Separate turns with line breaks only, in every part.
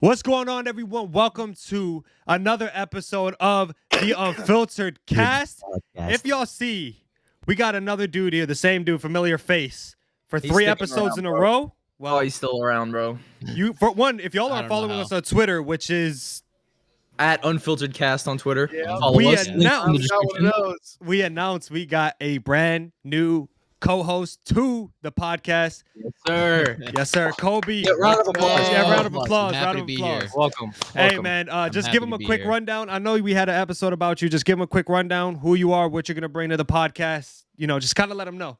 What's going on, everyone? Welcome to another episode of the Unfiltered Cast. If y'all see, we got another dude here, the same dude, familiar face, for
He's
3
sticking
episodes
around,
in a
bro.
row. Well,
he's still around, bro.
for one, if y'all
I
are
don't
following
know
us on Twitter, which is
At Unfiltered Cast on Twitter.
Yeah.
Follow
We
us.
are
Link
now-
in the
I've got one of
description.
those.
we announced we got a brand new co-host to the podcast.
Yes, sir.
Yes, sir, Colby.
Yeah, round of applause.
Yeah, round of
I'm
applause.
happy
Round
to
of
be
applause.
here.
Welcome.
Hey, man, just
happy
give him
to
a
be
quick
here.
rundown. I know we had an episode about you. Just give him a quick rundown, who you are, what you're going to bring to the podcast. You know, just kind of let him know.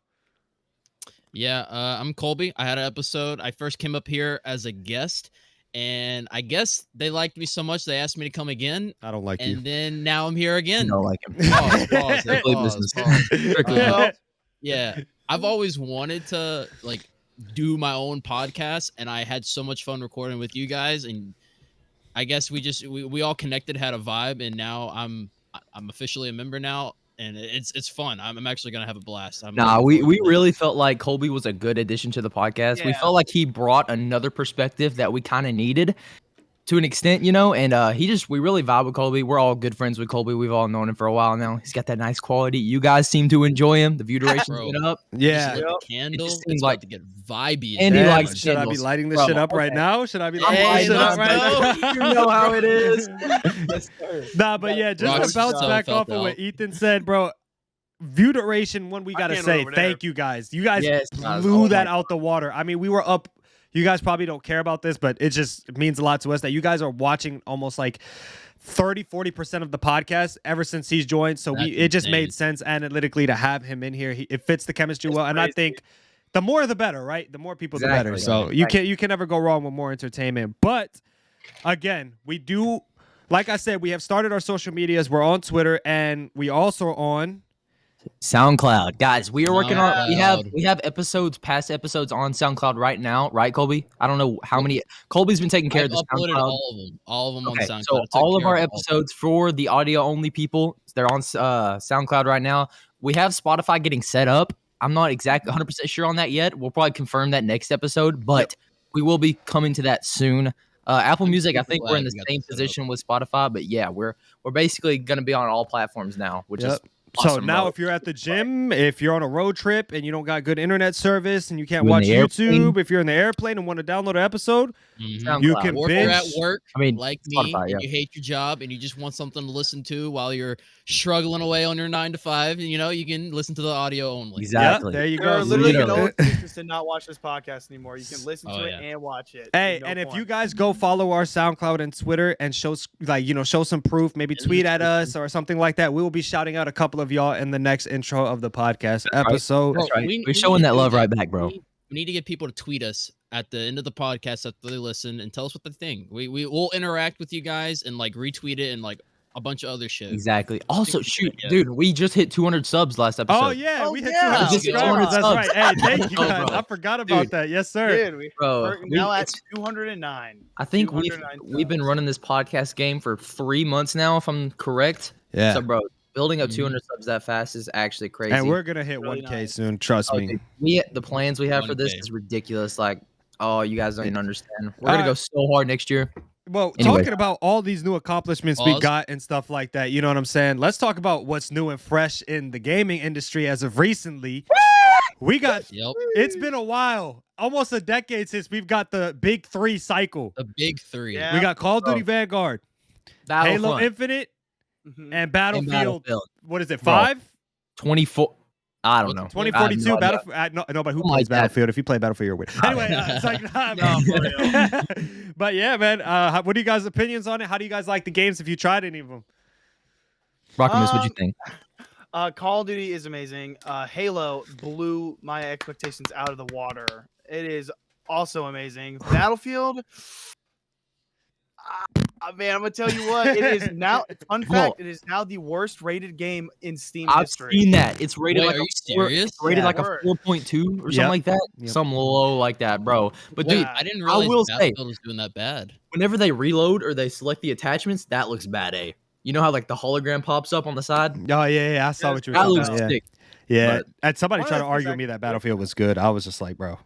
Yeah, I'm Colby. I had an episode. I first came up here as a guest, and I guess they liked me so much they asked me to come again.
I don't like
And then now I'm here again.
You don't like him.
Pause,
Strictly
pause,
business.
pause.
Strictly
Uh, Yeah, I've always wanted to do my own podcast, and I had so much fun recording with you guys. And I guess we all connected, had a vibe, and now I'm officially a member now, and it's fun. I'm actually gonna have a blast. I'm
Nah,
looking
we
forward to this.
really felt like Colby was a good addition to the podcast. We
Yeah.
felt like he brought another perspective that we kind of needed to an extent, you know, and we really vibe with Colby. We're all good friends with Colby. We've all known him for a while now. He's got that nice quality. You guys seem to enjoy him. The view duration's
Bro.
been up.
Yeah.
Just lit the candle.
It just
It's
seems
about
like-
to get vibey. in
And he
here.
Damn,
likes
should I be
candles.
lighting this
Bro,
shit up right
okay.
now? Should I be
Hey,
lighting this shit
let's
up right now?
go.
You know how it is.
Nah, but yeah, just
Rock's
to bounce
so
back
felt
off of what
out.
Ethan said, bro. View duration, one we gotta
can't
say,
over there.
thank you guys. You guys
Yes,
blew
oh
that
my
out the water. I mean, we were up. You guys probably don't care about this, but it just means a lot to us that you guys are watching almost like 30-40% of the podcast ever since he's joined. So
That's
it just
insane.
made sense analytically to have him in here. It fits the chemistry well, and I
crazy.
think the more the better, right? The more people, the better.
Exactly.
So you can never go wrong with more entertainment. But again, we do, like I said, we have started our social medias. We're on Twitter, and we also on.
SoundCloud, guys, we are working on.
SoundCloud.
We have past episodes on SoundCloud right now, right, Colby? I don't know how many. Colby's been taking care
I've
of the
uploaded
SoundCloud.
all of them
Okay,
on SoundCloud.
so
I took
all of
care
our
all
episodes for the audio only people, they're on SoundCloud right now. We have Spotify getting set up. I'm not exactly 100% sure on that yet. We'll probably confirm that next episode, but we will be coming to that soon. Apple Music, I
super
think we're in
glad
the
we got
same
this set up.
position with Spotify, but yeah, we're basically going to be on all platforms now, which is
Yep. So
awesome,
now,
bro.
if you're at the gym, if you're on a road trip and you don't got good internet service and you can't
You're in
watch
the airplane.
YouTube, if you're in the airplane and want to download an episode,
Mhm.
you
SoundCloud.
can
Or if you're at
binge.
work,
I mean,
like me,
Spotify,
and
yeah.
you hate your job and you just want something to listen to while you're struggling away on your 9 to 5, you know, you can listen to the audio only.
Exactly.
Yeah, there you
There are
go.
literally
Literally.
no excuses to not watch this podcast anymore. You can listen
Oh,
to it
yeah.
and watch it.
Hey,
There's no
and if
point.
you guys go follow our SoundCloud and Twitter and show some proof, maybe
In the
tweet at
description.
us or something like that, we will be shouting out a couple of y'all in the next intro of the podcast episode.
Bro,
That's right.
we
We're
need
showing
to
that
do
love right back, bro.
We need to get people to tweet us at the end of the podcast after they listen and tell us what they think. We will interact with you guys and retweet it and a bunch of other shit.
Exactly. Also,
Think
shoot,
yeah.
dude, we just hit 200 subs last episode.
Oh yeah,
Oh,
we hit
yeah.
200
Just get
subscribers.
200
That's
subs.
right. Hey, thank you
Oh,
guys.
bro.
I forgot about
Dude.
that. Yes, sir.
Dude,
Bro,
we're now at
it's-
209.
I think we've
209
been running this podcast game for 3 months now, if I'm correct.
Yeah.
So, bro, building up
Mhm.
200 subs that fast is actually crazy.
And we're gonna hit
Really
1K
nice.
soon. Trust
Oh,
me.
dude, the plans we have for this
1K.
is ridiculous. Like, oh, you guys don't even understand. We're gonna go
Alright.
so hard next year.
Well,
Anyway.
talking about all these new accomplishments we
Pause.
got and stuff like that, you know what I'm saying? Let's talk about what's new and fresh in the gaming industry as of recently. We got,
Yep.
it's been a while, almost a decade since we've got the big 3 cycle.
The big 3.
Yeah.
We got Call of Duty
Bro.
Vanguard, Halo
Battlefront
Infinite,
Mhm.
and Battlefield. What is it,
Bro.
5?
24. I don't know.
2042,
I have no idea.
Battlefield. No, but who
Oh my
plays
God.
Battlefield? If you play Battlefield, you're winning. Anyway, it's like, nah,
No, for
man. But yeah, man. What are you guys' opinions on it? How do you guys like the games if you tried any of them?
Rockimus, what'd you think?
Call of Duty is amazing. Halo blew my expectations out of the water. It is also amazing. Battlefield. Man, I'm gonna tell you what. It is now. Fun fact: it is now the worst rated game in Steam
I've
history.
seen that. It's rated
Wait,
like
are
a
you
4,
serious?
it's rated
Yeah.
like a 4.2 or something
Yep.
like that.
Yep.
Some low like that, bro. But dude,
Yeah.
I didn't
I
realize
will say-
Battlefield was doing that bad.
whenever they reload or they select the attachments, that looks bad, eh? You know how like the hologram pops up on the side?
Oh yeah, I saw
Yes,
what you were
That
talking
looks
about. Yeah.
sick.
Yeah,
But-
and somebody
One of
tried
the
to
things
argue
I
with me that
could-
Battlefield was good. I was just like, bro.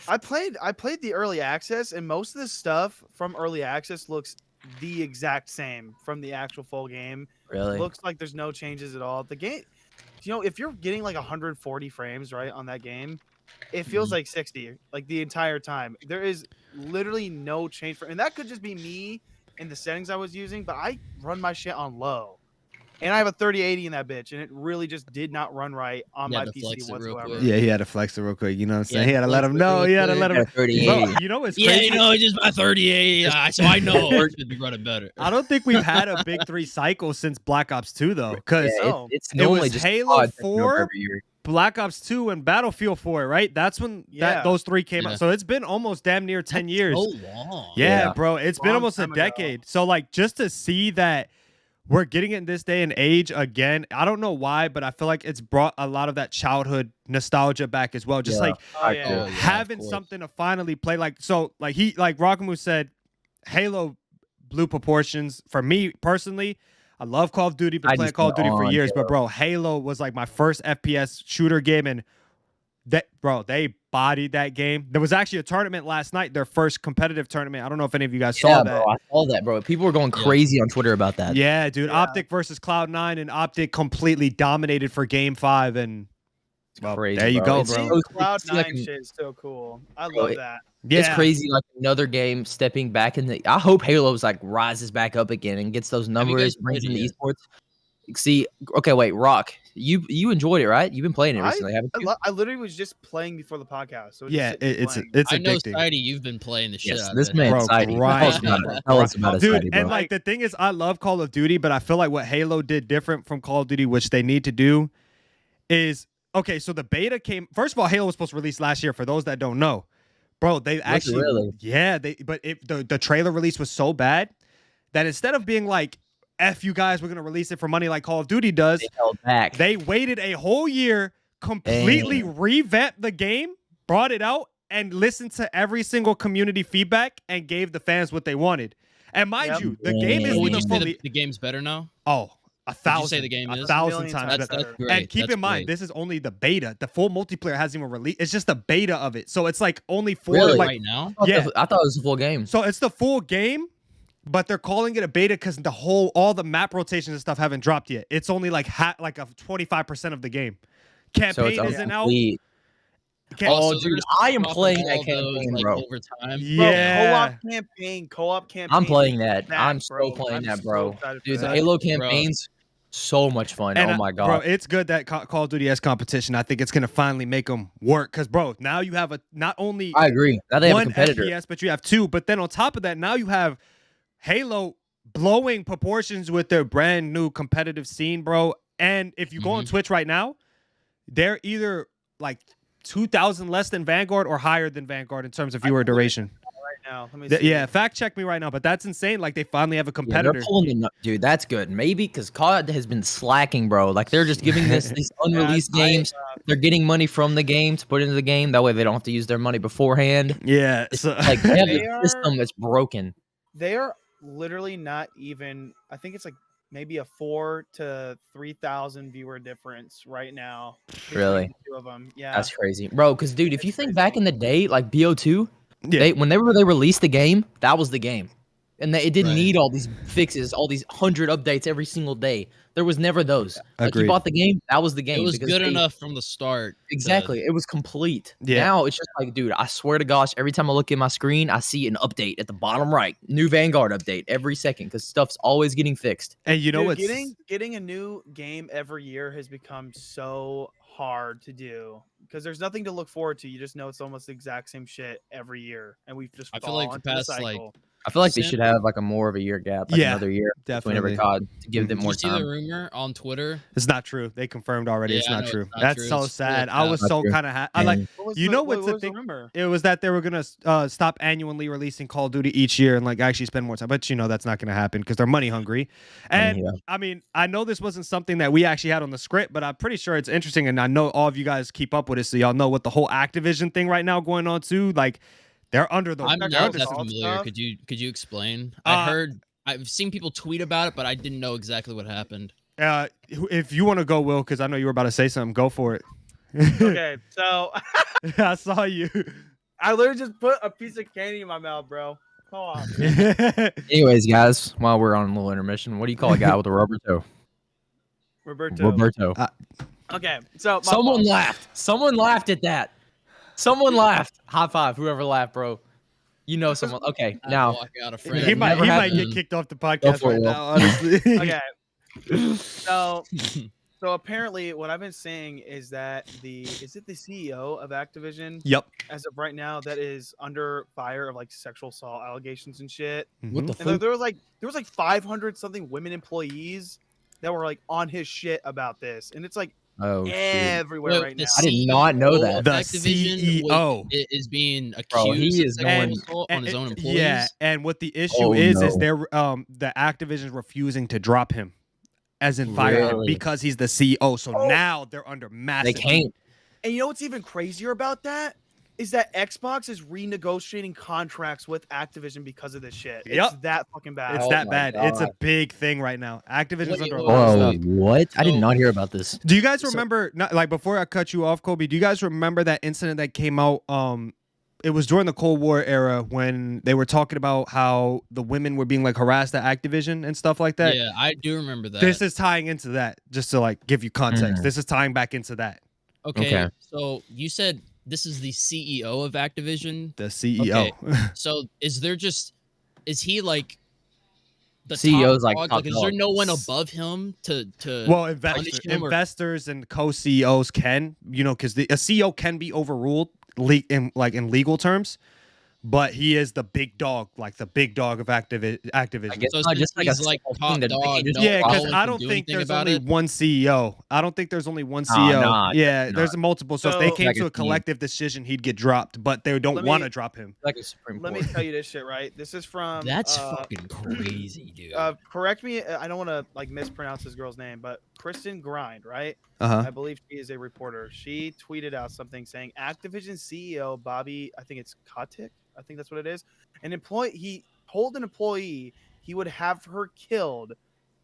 I played the early access, and most of the stuff from early access looks the exact same from the actual full game.
Really?
Looks like there's no changes at all. The game, if you're getting like 140 frames right on that game, it feels like 60 like the entire time. There is literally no change and that could just be me in the settings I was using, but I run my shit on low. And I have a 3080 in that bitch, and it really just did not run right on my PC whatsoever.
Yeah, he had to flex it real quick. You know what I'm saying?
Yeah,
he had to let him know. He had to let him.
3080.
Bro, you know what's
Yeah,
crazy?
just my 38. So I know it should be running better.
I don't think we've had a big 3 cycle since Black Ops 2 though, because
It's
it
normally
was
just
Halo
odd to go
4,
every year.
Black Ops 2, and Battlefield 4, right? That's when those 3 came out. So it's been almost damn near 10 years.
So long.
Yeah, bro. It's been
Long
almost a
time ago.
decade. So like just to see that we're getting it in this day and age again, I don't know why, but I feel like it's brought a lot of that childhood nostalgia back as well. Just like
Oh, yeah.
Yeah,
having
of course.
something to finally play. Like Rockamoo said, Halo blew proportions. For me personally, I love Call of Duty, been
I
playing
just
Call of Duty
went
for
on
years,
Halo.
but bro, Halo was like my first FPS shooter game, and they bodied that game. There was actually a tournament last night, their first competitive tournament. I don't know if any of you guys saw that.
Bro, I saw that, bro. People were going crazy on Twitter about that.
Yeah, dude.
Yeah.
Optic versus Cloud9, and Optic completely dominated for game 5, and well,
Crazy,
there you
bro.
go,
It's
bro.
so-
Cloud9
like-
shit is so cool. I
Bro,
love that.
Yeah,
It's crazy, like another game stepping back in the. I hope Halo's like rises back up again and gets those
you
numbers,
guys
brings
played
in
it
the
yet?
esports. See, okay, wait, Rock, you enjoyed it, right? You've been playing it recently, haven't you?
I literally was just playing before the podcast. So
Yeah, it's
playing.
it's
I know,
addicting.
Sidey, you've been playing the shit
Yes,
out of
this
it.
man,
Bro,
Sidey.
grind,
Tell us about it,
Dude,
Sidey, bro.
and like the thing is, I love Call of Duty, but I feel like what Halo did different from Call of Duty, which they need to do, is okay. So the beta came. First of all, Halo was supposed to release last year. For those that don't know, bro, they actually,
really?
yeah, the trailer release was so bad that instead of being like, "F you guys, we're gonna release it for money" like Call of Duty does,
They held back.
they waited a whole year, completely revamped the game, brought it out, and listened to every single community feedback and gave the fans what they wanted. And mind
Yep.
you, the game
Dang.
isn't
Would
even
you say
fully.
the game's better now?
Oh, a
Would you
thousand.
say the game
a
is?
thousand
Million
times
times
better.
That's great.
And keep
That's
in mind,
great.
this is only the beta. The full multiplayer hasn't even released. It's just the beta of it. So it's like only 4.
Really?
Like,
right now.
yeah.
I thought it was a full game.
so it's the full game, but they're calling it a beta because all the map rotations and stuff haven't dropped yet. It's only like like a 25% of the game.
So
Campaign
it's
isn't out.
complete.
Can't-
Oh,
so they're
dude,
gonna
I am
swap off
playing
all
that
those,
campaign,
like,
bro.
over time.
Yeah.
Co-op campaign.
I'm playing that.
That,
I'm so
bro.
playing
I'm
that,
so
bro.
excited for
Dude, the
that.
Halo
Bro.
campaign's so much fun.
And
Oh my
bro,
god.
it's good that Call of Duty has competition. I think it's gonna finally make them work. Cause bro, now you have not only
I agree. Now they have a
one
competitor.
FPS, but you have 2. But then on top of that, now you have Halo blowing proportions with their brand new competitive scene, bro. And if you go on Twitch right now, they're either like 2,000 less than Vanguard or higher than Vanguard in terms of viewer duration.
Right now. Let me see.
Yeah, fact check me right now, but that's insane. Like they finally have a
Yeah,
competitor.
they're pulling the dude. That's good. Maybe because COD has been slacking, bro. Like they're just giving these unreleased games. They're getting money from the game to put into the game. That way they don't have to use their money beforehand.
Yeah,
It's
so
like they have
They
a system that's broken.
They are literally not even. I think it's like maybe a 4 to 3,000 viewer difference right now. between
Really?
the 2 of them. Yeah.
That's crazy, bro. Because dude, if you
It's
think
crazy.
back in the day, like BO2,
yeah.
whenever they released the game, that was the game, and it didn't
Right.
need all these fixes, all these 100 updates every single day. There was never those. Like
Agreed.
you bought the game, that was the game.
It was
because
good
they-
enough from the start.
Exactly. It was complete.
Yeah.
Now it's just like, dude, I swear to gosh, every time I look at my screen, I see an update at the bottom right. New Vanguard update every second because stuff's always getting fixed.
And you know
Dude,
what's
getting a new game every year has become so hard to do because there's nothing to look forward to. You just know it's almost the exact same shit every year, and we've just
I feel
fall
like the
into
past, like,
cycle.
I feel like they
Sim-
should have like a more of a year gap, like
Yeah,
another year between every
definitely.
COD to give them
Did
more
you see the
time.
rumor on Twitter?
It's not true. They confirmed already. It's
Yeah, I
not
know
true.
it's not
That's
true.
so
It's
sad.
full
I
of
was
crap.
so
Not true.
kind of I like.
What was
You
the-
know
what
what's the
was
thing?
rumor?
It was that they were gonna stop annually releasing Call of Duty each year and like actually spend more time. But you know that's not gonna happen because they're money hungry. And
yeah.
I mean, I know this wasn't something that we actually had on the script, but I'm pretty sure it's interesting. And I know all of you guys keep up with it, so y'all know what the whole Activision thing right now going on too. Like they're under the.
I'm
they're
not
under
that
some-
familiar.
stuff?
Could you explain?
Uh,
I've seen people tweet about it, but I didn't know exactly what happened.
If you want to go, Will, because I know you were about to say something, go for it.
Okay, so
I saw you.
I literally just put a piece of candy in my mouth, bro. Come on.
Anyways, guys, while we're on a little intermission, what do you call a guy with a rubber toe?
Roberto. Okay, so
Someone laughed. Someone laughed at that. Someone laughed. High five, whoever laughed, bro. You know someone. Okay,
I
now
walk out of
he
friend.
might
never
get
happened.
kicked off the podcast
for it,
right
Will.
now, honestly.
Okay. So apparently, what I've been saying is that the CEO of Activision,
Yep.
as of right now, that is under fire of like sexual assault allegations and shit.
What the
And there,
fuck?
there was like 500 something women employees that were like on his shit about this, and it's like
oh shit.
everywhere right now.
I did not know that.
of
The
Activision
CEO.
is being accused
Bro, he
of
is
sexual
going-
assault on his own employees.
Yeah, and what the issue
Oh,
is
no.
they're the Activision's refusing to drop him, as in fire him,
Really?
because he's the CEO. So
Oh.
now they're under massive.
They can't.
And you know what's even crazier about that is that Xbox is renegotiating contracts with Activision because of this shit.
Yep.
It's that fucking bad.
It's
Oh
that
my
bad. It's a
God.
big thing right now. Activision's
Wait,
under a
wait,
lot of
Bro,
stuff.
what? I did
So-
not hear about this.
Do you guys
So-
remember? Not, like before I cut you off, Colby. Do you guys remember that incident that came out? It was during the Cold War era when they were talking about how the women were being like harassed at Activision and stuff like that.
Yeah, I do remember that.
This is tying into that, just to like give you context.
Mm.
This is tying back into that.
okay.
Okay.
So you said this is the CEO of Activision.
The CEO.
So is he like the
CEO's
top
like
dog?
top
Is there
dog.
no one above him to
Well,
punish him or-
investors and co-CEOs can, because a CEO can be overruled in legal terms, but he is the big dog, like the big dog of Activision.
I guess
So
not
since
just like a
he's, like,
simple
top
thing that they
dog,
just
no
Yeah, because
one
I
can
don't
do
think
anything
there's
about
only
it?
one CEO. I don't think there's only one CEO.
nah,
yeah,
definitely
there's
not.
multiple. So if they
So-
came
Like
to
a
a
team.
collective decision, he'd get dropped, but they don't
Let
want to
me-
drop him.
like a Supreme
Let me
Court.
tell you this shit, right? This is from
That's fucking crazy, dude.
correct me, I don't want to like mispronounce this girl's name, but Kristen Grind, right?
Uh
I believe she is a reporter. She tweeted out something saying Activision CEO Bobby, I think it's Kotick, I think that's what it is. He told an employee he would have her killed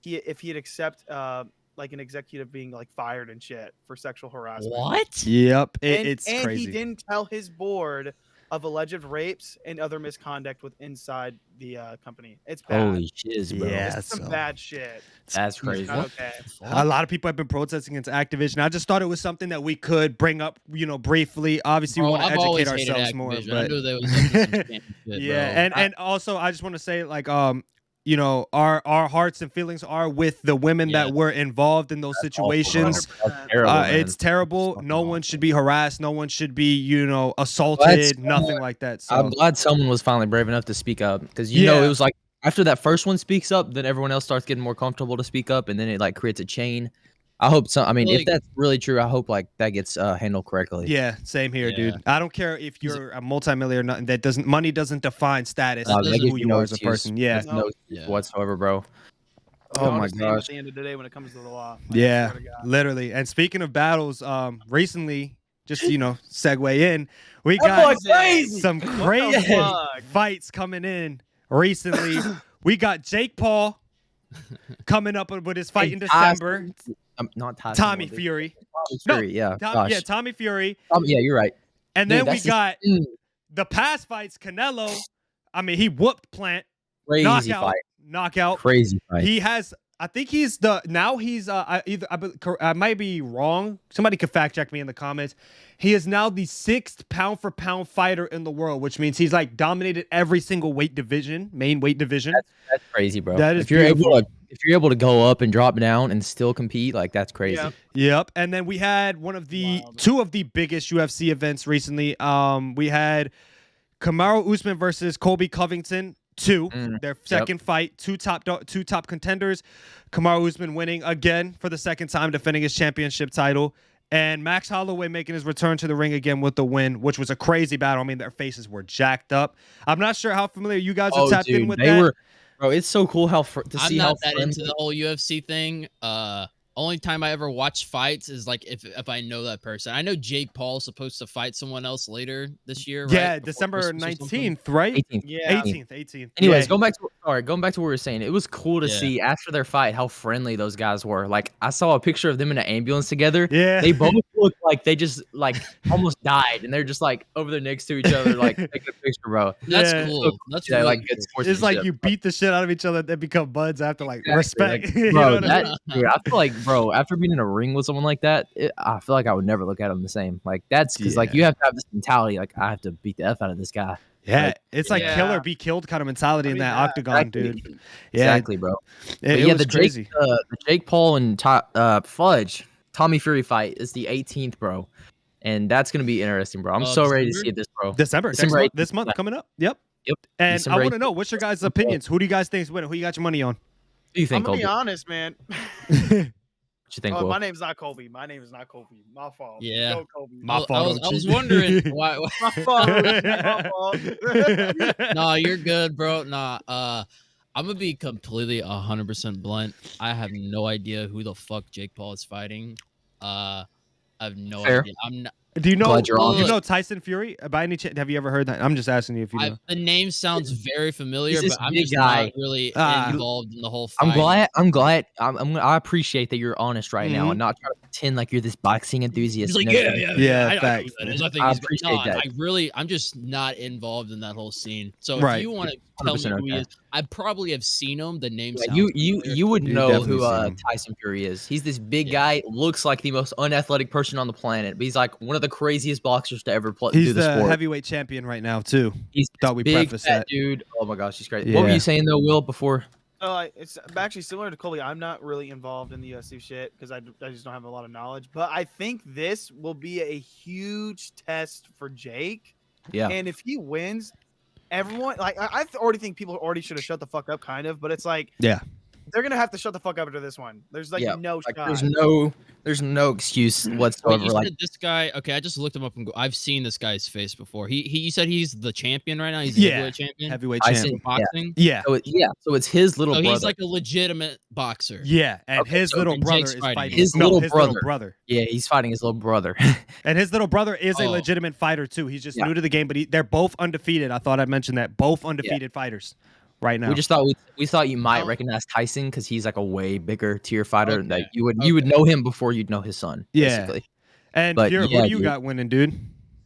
if he'd accept like an executive being like fired and shit for sexual harassment.
What?
Yep,
And,
it's
and
crazy.
he didn't tell his board of alleged rapes and other misconduct inside the company. It's bad.
Holy shiz, bro.
Yeah.
It's some
so-
bad shit.
That's
It's
crazy.
not okay.
A lot of people have been protesting against Activision. I just thought it was something that we could bring up, briefly. Obviously, we
Bro,
want to
I've always
educate
hated
ourselves more.
Activision. I
But
knew they was up to some scam shit,
yeah,
bro.
and also I just want to say like our hearts and feelings are with the women that
Yes.
were involved in those situations.
100%.
Terrible, man.
It's terrible.
Fucking
No one
awful.
should be harassed. No one should be, assaulted. Nothing like that. So
I'm glad someone was finally brave enough to speak up because it was like after that first one speaks up, then everyone else starts getting more comfortable to speak up, and then it like creates a chain. I hope so. I mean, if
Like-
that's really true, I hope like that gets handled correctly.
yeah, same here,
Yeah.
dude. I don't care if you're a multimillionaire or nothing. Money doesn't define status.
No,
This
that
is
gives
who
you
you
no
are as a
excuse.
person. Yeah.
There's no excuse
Yeah.
whatsoever, bro.
We
Oh
all
my
the same At
gosh.
the end of the day, when it comes to the law. I
Yeah,
swear to God.
literally. And speaking of battles, recently, just segue in, we got some
What the
crazy
fuck?
fights coming in recently. We got Jake Paul coming up with his fight in December.
Not Tyson.
Tommy
Wood,
Fury.
Tommy
No,
Fury, yeah. Gosh.
Tommy Fury.
Yeah, you're right.
And
Dude,
then we
that's
got
Mm,
the past fights. Canelo. I mean, he whooped Plant.
crazy
Knockout.
fight.
Knockout.
Crazy fight.
He has. I think he's I might be wrong. Somebody could fact check me in the comments. He is now the 6th pound for pound fighter in the world, which means he's like dominated every single main weight division.
That's crazy, bro.
That is
if you're
beautiful.
if you're able to go up and drop down and still compete, like that's crazy.
Yeah.
Yep. And then we had
Wild.
two of the biggest UFC events recently. We had Camaro Usman versus Colby Covington. Their second fight, two top contenders. Camaro Usman winning again for the second time, defending his championship title. And Max Holloway making his return to the ring again with the win, which was a crazy battle. I mean, their faces were jacked up. I'm not sure how familiar you guys are tapped in with
they
that.
were, bro. It's so cool to
I'm
see how
not that
friends-
into the whole UFC thing. Only time I ever watch fights is like if I know that person. I know Jake Paul's supposed to fight someone else later this year, right?
Yeah,
Before
December
Christmas or something?
19th, right?
18th.
Yeah.
18th.
Anyways,
Yeah.
going back to what we were saying. It was cool to
Yeah.
see after their fight how friendly those guys were. Like I saw a picture of them in an ambulance together.
Yeah.
They both looked like they just like almost died, and they're just like over there next to each other, like taking a picture, bro.
That's
Yeah.
cool. That's
Yeah,
really
like good
cool.
sportsmanship.
It's like you beat the shit out of each other, then become buds after like
Exactly,
respect.
like,
You
bro,
know what I
that,
mean?
dude, I feel like, bro, after being in a ring with someone like that, I feel like I would never look at him the same. Like that's because like you have to have this mentality. Like I have to beat the f out of this guy.
Yeah,
Like,
it's like
Yeah.
kill or be killed kind of mentality
I
in
mean,
that
yeah,
octagon,
Exactly.
dude. Yeah,
Exactly, bro. But
it
yeah,
was crazy.
the Jake Paul and Tommy Fury fight is the 18th, bro, and that's gonna be interesting, bro. I'm so ready to
December?
see this, bro.
December
December
this month
yeah.
coming up. Yep.
Yep.
And
December
I want to
18th.
know what's your guys' opinions. Who do you guys think is winning? Who you got your money on?
What do you
I'm
think,
gonna
Colby?
be
What
honest, man.
you think,
Oh,
Will?
my name's not Colby. My name is not Colby. My fault.
Yeah.
Go, Colby.
My
I
fault,
was
OG.
wondering why.
My fault. My fault.
Nah, you're good, bro. Nah, I'm gonna be completely 100% blunt. I have no idea who the fuck Jake Paul is fighting. I have no
Fair.
idea. I'm not.
Do you know?
Glad you're
on.
You know Tyson Fury? By any chance, have you ever heard that? I'm just asking you if you know.
The name sounds very familiar,
He's this
but I'm
big
just
guy.
not really
Ah.
involved in the whole fight.
I'm glad. I appreciate that you're honest right now
Mhm.
and not trying to pretend like you're this boxing enthusiast.
He's like,
and everything.
Yeah,
I know
facts.
who that is. I think
I
he's
appreciate
no,
that.
I'm just not involved in that whole scene. So
Right.
if you want to tell me
100%
who he
okay.
is, I probably have seen him. The name
Yeah,
sounds
you
familiar.
would
You
know
definitely
who
seen him.
Tyson Fury is. He's this big
Yeah.
guy, looks like the most unathletic person on the planet, but he's like one of the craziest boxers to ever do
He's
the
the
sport.
heavyweight champion right now too.
He's
Thought we
big
prefaced
fat
that.
dude. Oh my gosh, he's crazy. What were
Yeah.
you saying though, Will? Before
It's actually similar to Colby. I'm not really involved in the UFC shit because I just don't have a lot of knowledge. But I think this will be a huge test for Jake.
yeah,
And if he wins, everyone I already think people already should have shut the fuck up, kind of. But it's like,
Yeah.
they're gonna have to shut the fuck up after this one. There's like
Yeah,
no
like,
shot.
there's no excuse
Wait,
whatsoever.
you
Like
said this guy? Okay, I just looked him up and I've seen this guy's face before. You said he's the champion right now. He's the
Yeah.
heavyweight champion.
Heavyweight
I
champion.
see.
Boxing.
Yeah.
so it's his little
So
brother.
he's like a legitimate boxer.
Yeah, and
Okay,
his
so
little
then
brother
Jake's
is
fighting
fighting
his
no,
little
his
brother.
little brother.
Yeah, he's fighting his little brother.
And his little brother is a
Oh.
legitimate fighter too. He's just
Yeah.
new to the game, but they're both undefeated. I thought I mentioned that. Both undefeated fighters right now.
We just thought we thought you might
Oh.
recognize Tyson because he's like a way bigger tier fighter.
Okay,
That you would know him before you'd know his son.
Yeah.
Basically.
and
but
Fury,
yeah,
what do you
dude.
got winning, dude?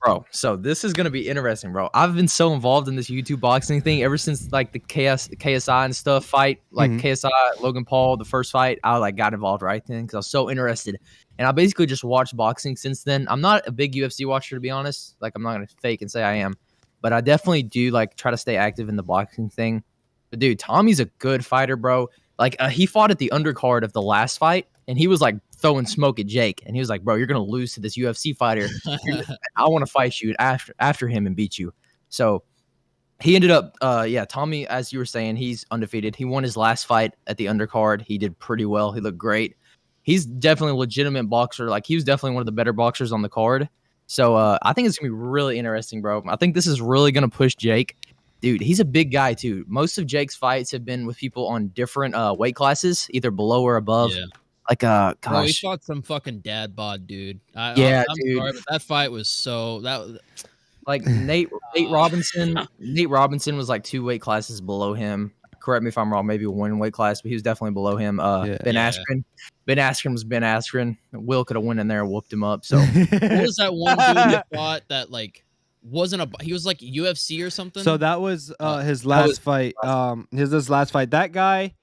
Bro, so this is gonna be interesting, bro. I've been so involved in this YouTube boxing thing ever since like the KSI and stuff fight, like
Mhm.
KSI Logan Paul, the first fight. I like got involved right then because I was so interested, and I basically just watched boxing since then. I'm not a big UFC watcher to be honest. Like I'm not gonna fake and say I am, but I definitely do like try to stay active in the boxing thing. But dude, Tommy's a good fighter, bro. Like he fought at the undercard of the last fight, and he was like throwing smoke at Jake, and he was like, "Bro, you're gonna lose to this UFC fighter. I want to fight you after him and beat you." So he ended up, Tommy, as you were saying, he's undefeated. He won his last fight at the undercard. He did pretty well. He looked great. He's definitely a legitimate boxer. Like he was definitely one of the better boxers on the card. So I think it's gonna be really interesting, bro. I think this is really gonna push Jake. Dude, he's a big guy too. Most of Jake's fights have been with people on different weight classes, either below or above.
Yeah.
Like
Bro, he
gosh,
fought some fucking dad bod dude. I'm
dude.
sorry, but that fight was so that.
like Nate Robinson. Nate Robinson was like 2 weight classes below him. Correct me if I'm wrong, maybe 1 weight class, but he was definitely below him. Ben
Yeah.
Askren. Ben Askren was Ben Askren. Will could have went in there and whooped him up. So
What was that one dude that fought that like wasn't a? He was like UFC or something.
So that was his
was
last fight. His last fight. That guy,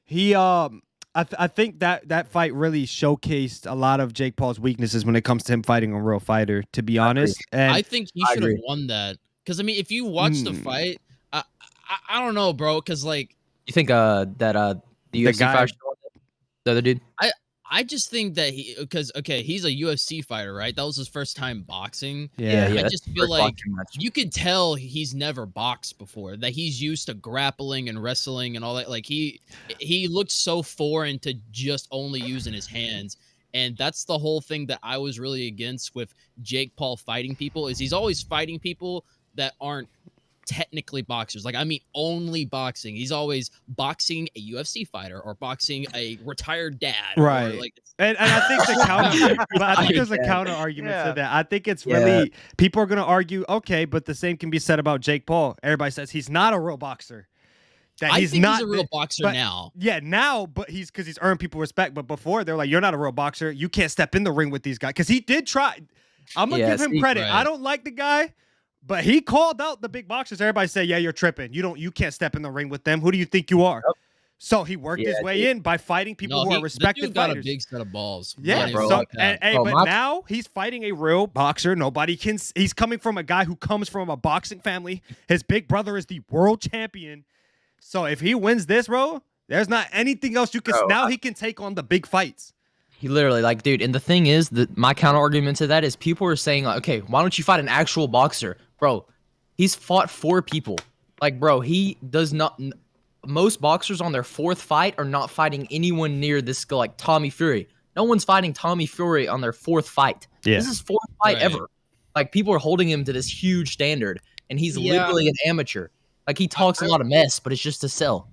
he I think that fight really showcased a lot of Jake Paul's weaknesses when it comes to him fighting a real fighter. To be honest, and
I think he
I
should have
agree.
won that. Because I mean, if you watch the fight, I don't know, bro. Because like
you think the UFC
guy-
fighter, the other dude?
I just think that because he's a UFC fighter, right? That was his first time boxing.
yeah,
I
that's
just
the
feel
first
like
boxing match.
you could tell he's never boxed before. That he's used to grappling and wrestling and all that. Like he looked so foreign to just only using his hands. And that's the whole thing that I was really against with Jake Paul fighting people is he's always fighting people that aren't technically boxers. Like, I mean, only boxing. He's always boxing a UFC fighter or boxing a retired dad.
Right.
Or like,
And I think the counter, but I think there's a counter argument to that. I think it's really people are gonna argue, okay, but the same can be said about Jake Paul. Everybody says he's not a real boxer. That
I
he's
think
not
he's a real boxer now.
Yeah, now, but because he's earned people respect. But before, they're like, you're not a real boxer. You can't step in the ring with these guys. Because he did try. I'm gonna give him credit.
Right.
I don't like the guy, but he called out the big boxers. Everybody say, yeah, you're tripping. You can't step in the ring with them. Who do you think you are? Yep. So he worked his way in by fighting people who are respected
dude got
fighters.
A big set of balls.
Yeah,
bro.
so but now he's fighting a real boxer. Nobody can. He's coming from a guy who comes from a boxing family. His big brother is the world champion. So if he wins this, bro, there's not anything else you can. Now he can take on the big fights.
He literally, like, dude, and the thing is that my counter argument to that is people are saying, like, okay, why don't you fight an actual boxer? Bro, he's fought 4 people. Like, bro, he does not. Most boxers on their 4th fight are not fighting anyone near this skill, like Tommy Fury. No one's fighting Tommy Fury on their 4th fight. Yeah. This is 4th fight ever. Like, people are holding him to this huge standard, and he's literally an amateur. Like, he talks a lot of mess, but it's just to sell.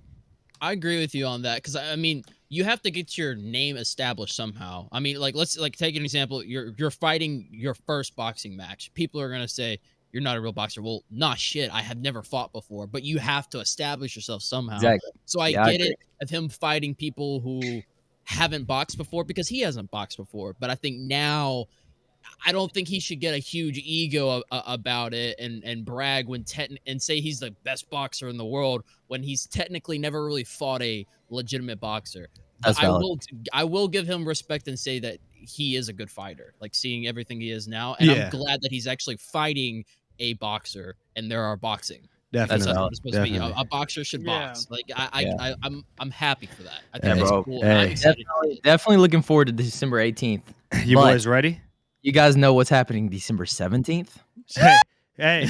I agree with you on that because, I mean, you have to get your name established somehow. I mean, like, let's take an example. You're fighting your first boxing match. People are going to say, you're not a real boxer. Well, nah, shit. I have never fought before, but you have to establish yourself somehow.
Exactly.
So I get it of him fighting people who haven't boxed before because he hasn't boxed before. But I think now, I don't think he should get a huge ego about it and brag and say he's the best boxer in the world when he's technically never really fought a legitimate boxer.
That's valid.
I will give him respect and say that he is a good fighter, like seeing everything he is now. And I'm glad that he's actually fighting a boxer and there are boxing.
Definitely.
That's what it's supposed to be. A boxer should box. Like I'm happy for that. I think
bro.
Cool.
Hey.
Definitely looking forward to December 18th.
You boys ready?
You guys know what's happening December 17th?
Hey,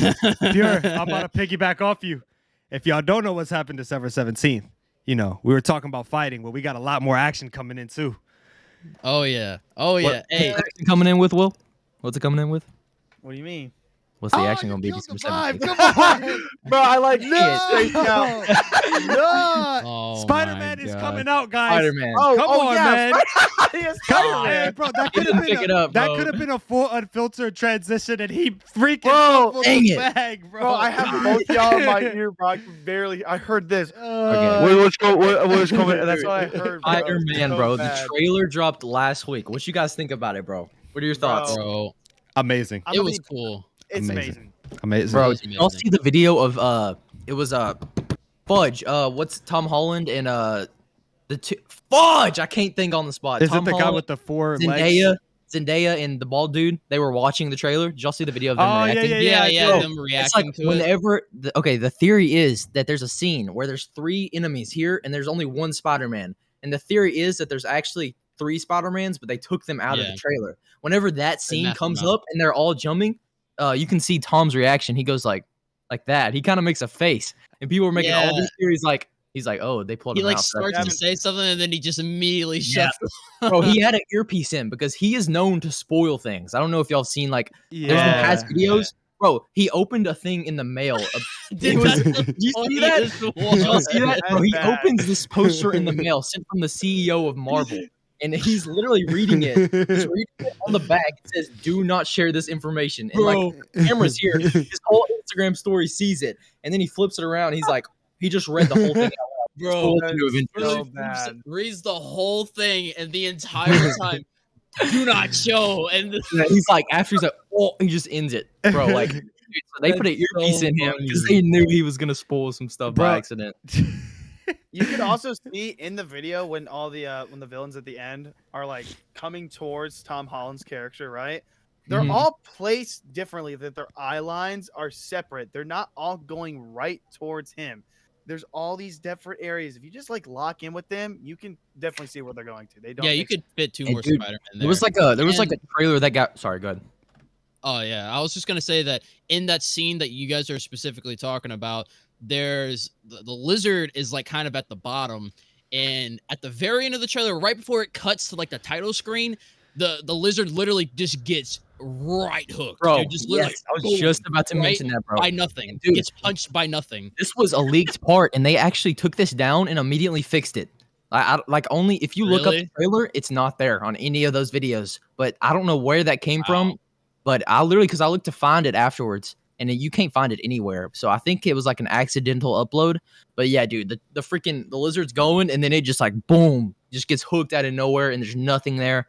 Pure, I'm about to piggyback off you. If y'all don't know what's happened December 17th, we were talking about fighting, but we got a lot more action coming in too.
Oh yeah. Hey,
coming in with Will? What's it coming in with?
What do you mean?
What's the action gonna be December 17th?
Come on, bro! I like it.
No.
Oh,
Spider-Man is coming out, guys.
Spider-Man.
Come on, man.
Yes,
Come on, man, bro. That could have been a full unfiltered transition, and he freaking fumbled the bag, bro.
Bro, I have both y'all in my ear, bro. Barely. I heard this.
What's
coming? That's what I heard. Bro.
Spider-Man, bro. The trailer dropped last week. What you guys think about it, bro? What are your thoughts,
bro?
Amazing.
It was cool.
It's amazing.
Bro,
I'll see the video of it was Fudge. What's Tom Holland and the two Fudge? I can't think on the spot.
Is
Tom
it the
Holland,
guy with the 4 legs?
Zendaya and the bald dude. They were watching the trailer. Did y'all see the video of them reacting?
Yeah.
Bro,
them reacting
it's like
to
whenever the theory is that there's a scene where there's 3 enemies here and there's only 1 Spider-Man. And the theory is that there's actually 3 Spider-Mans, but they took them out of the trailer. Whenever that scene comes up and they're all jumping, you can see Tom's reaction. He goes like that. He kind of makes a face, and people are making all these theories. Like he's like, oh, they pulled him out.
He starts to say something, and then he just immediately shuts.
Bro, he had an earpiece in because he is known to spoil things. I don't know if y'all have seen there's been past videos. Bro, he opened a thing in the mail. Did you see that? Bro, he opens this poster in the mail sent from the CEO of Marvel. And he's literally reading it. He's reading it on the back. It says, "Do not share this information." And like, camera's here. His whole Instagram story sees it, and then he flips it around. He's like, he just read the whole thing out loud.
Bro, reads the whole thing, and the entire time, do not show. And
he's like, after he's like, oh, he just ends it, bro. Like, so they put an earpiece in him because they knew he was gonna spoil some stuff by accident.
You can also see in the video when all the when the villains at the end are like coming towards Tom Holland's character, right? They're all placed differently. That their eye lines are separate. They're not all going right towards him. There's all these different areas. If you just like lock in with them, you can definitely see where they're going to. They don't.
Yeah, you could fit 2 more Spider-Man there.
There was like a trailer that got. Sorry, go ahead.
Oh yeah, I was just gonna say that in that scene that you guys are specifically talking about, there's the lizard is like kind of at the bottom, and at the very end of the trailer, right before it cuts to like the title screen, the lizard literally just gets right hooked,
Bro,
dude. Just literally,
yes, I was
boom,
just about to
right
mention that, bro.
by nothing.
Dude.
Gets punched by nothing.
This was a leaked part, and they actually took this down and immediately fixed it. Like only if you look up the
Really?
trailer, it's not there on any of those videos. But I don't know where that came
Wow.
from. But I literally, because I looked to find it afterwards, and you can't find it anywhere. So I think it was like an accidental upload. But yeah, dude, the lizard's going, and then it just like boom, just gets hooked out of nowhere, and there's nothing there.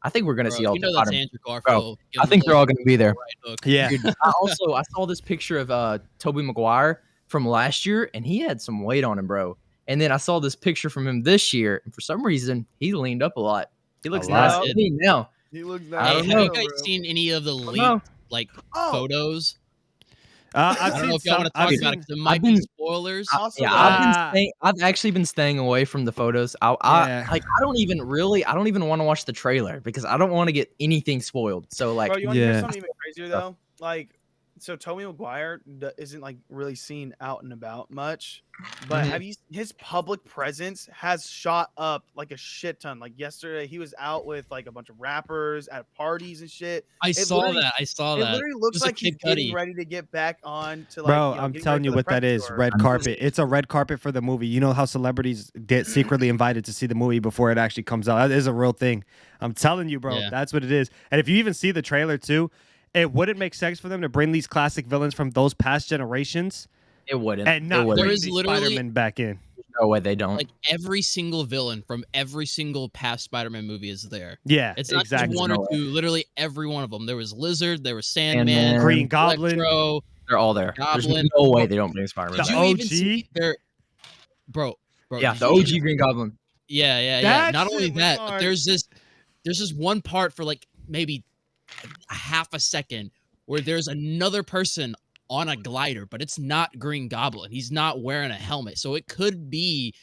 I think we're gonna see all
you
the
know that's
Spider-Man.
Andrew Garfield.
I think they're all gonna be there.
Right hook.
Yeah.
Dude, I saw this picture of Tobey Maguire from last year, and he had some weight on him, bro. And then I saw this picture from him this year, and for some reason, he leaned up a lot. He looks
A lot.
nice now.
He looks
Hey,
nice.
I
have
don't know,
you guys seen any of the
know.
leaked like
Oh.
photos?
I've
I don't
seen
know if y'all
some.
want to talk
I've
about it
seen,
'cause it might
I've
be
been-
spoilers.
Also,
Ah.
I've actually been staying away from the photos.
Yeah.
I don't even want to watch the trailer because I don't want to get anything spoiled. So like,
Bro, you want to hear
Yeah.
something even crazier though? Like, so Tobey Maguire isn't like really seen out and about much, but
Mhm.
have you? His public presence has shot up like a shit ton. Like yesterday, he was out with like a bunch of rappers at parties and shit.
I saw
literally-
that. I saw
It
that.
literally looks
was a
like he's
Kid
getting
Cudi.
ready to get back on to like.
Bro,
you know,
I'm
getting
telling
ready
you
for the
what that
press
is.
tour.
Red
I'm
carpet. It's a red carpet for the movie. You know how celebrities get secretly invited to see the movie before it actually comes out. That is a real thing. I'm telling you, bro.
Yeah.
That's what it is. And if you even see the trailer too, it wouldn't make sense for them to bring these classic villains from those past generations
it wouldn't.
and
It
not
wouldn't.
There
bring
is
these
literally-
Spider-Man back in.
No way they don't.
Like every single villain from every single past Spider-Man movie is there.
Yeah,
It's not
exactly.
just one
No
or
way.
two. Literally every one of them. There was Lizard. There was
Sandman.
Sandman.
Green Goblin.
Electro.
They're all there. There's
Goblin.
no way they don't bring Spider-Man
Did
The
you
back.
even
OG?
see their bro?
Yeah,
did
the
you
OG
even-
Green Goblin.
Yeah.
That
Not
shit
only
was
that, but
hard.
there's this one part for like maybe a half a second where there's another person on a glider, but it's not Green Goblin. He's not wearing a helmet, so it could be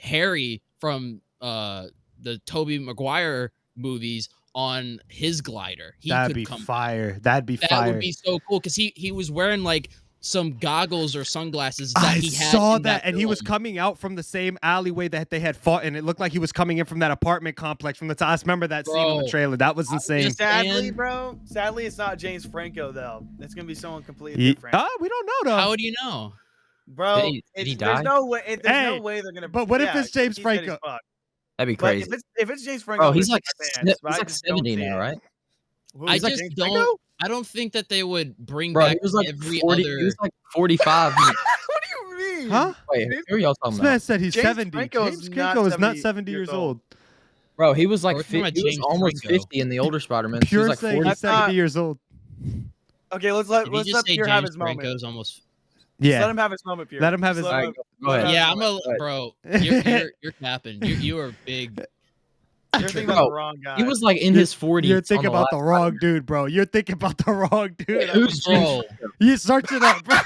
Harry from the Tobey Maguire movies on his glider. He
That'd
could
be
come.
fire. That'd be
That
fire.
would be so cool because he was wearing like some goggles or sunglasses that
I
he had.
saw
in
that, and he was
film.
coming out from the same alleyway that they had fought, and it looked like he was coming in from that apartment complex from the top. I remember that scene in the
Bro,
trailer. That was insane.
just-
Sadly,
And-
bro. Sadly, it's not James Franco though. It's gonna be someone completely
He,
different.
we don't know though.
How would you know?
Bro,
Did he
there's
die?
no way. There's
Hey,
no way they're gonna.
but what if it's James
he's dead as
Franco?
fuck.
That'd be
But
crazy.
if it's James Franco,
Bro, he's
I'm
like
gonna be fans, but
he's
I
like
just don't
70
see
now,
it.
right?
Who,
I
he's like
just
James
don't.
Franco?
I don't think that they would bring
Bro,
back
he was like
every
40.
other.
He was like 45.
What do you mean?
Huh?
Wait, who are y'all talking
This
about?
man said he's
James
70.
Franco is
James
not
Franco is not
70
70 years old.
Bro, he was
We're
like
talking about
he was
James
almost
Franco.
50 in the older Spider-Man. He was
Pure
like
saying
40.
he's 70
not-
years old.
Okay, let's
Did he
let
just say
Pierre have
James
his moment.
Franco's almost?
Yeah.
Let him have his moment, Pierre.
Let him have
Just
his-
let
All
him-
right, go ahead.
let him
Yeah,
have
I'm
his
a
moment.
bro. You're capping. You are big.
You're thinking
Bro,
about the wrong guy.
He was like in his 40s.
You're thinking
on
about the
last
wrong dude, bro. You're thinking about the wrong dude.
Who's
Bro,
You search it up, bro.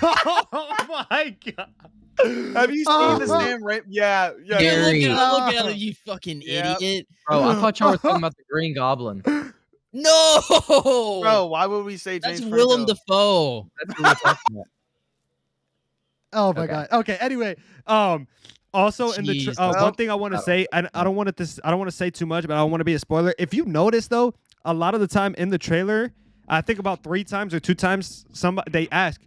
Oh my god.
Have you seen this damn rape? Yeah, yeah.
yeah,
Gary.
look at it, you fucking
Yep.
idiot.
Bro, I thought y'all were talking about the Green Goblin.
No,
Bro, why would we say
that's
James
Willem
Franco?
Dafoe.
That's what we're talking about.
Oh my
Okay.
god. Okay. Anyway, also in the
Jeez.
one
Well,
thing I want to
I don't
say, and I don't want to say too much, but I don't want to be a spoiler. If you notice though, a lot of the time in the trailer, I think about 3 times or 2 times, they ask,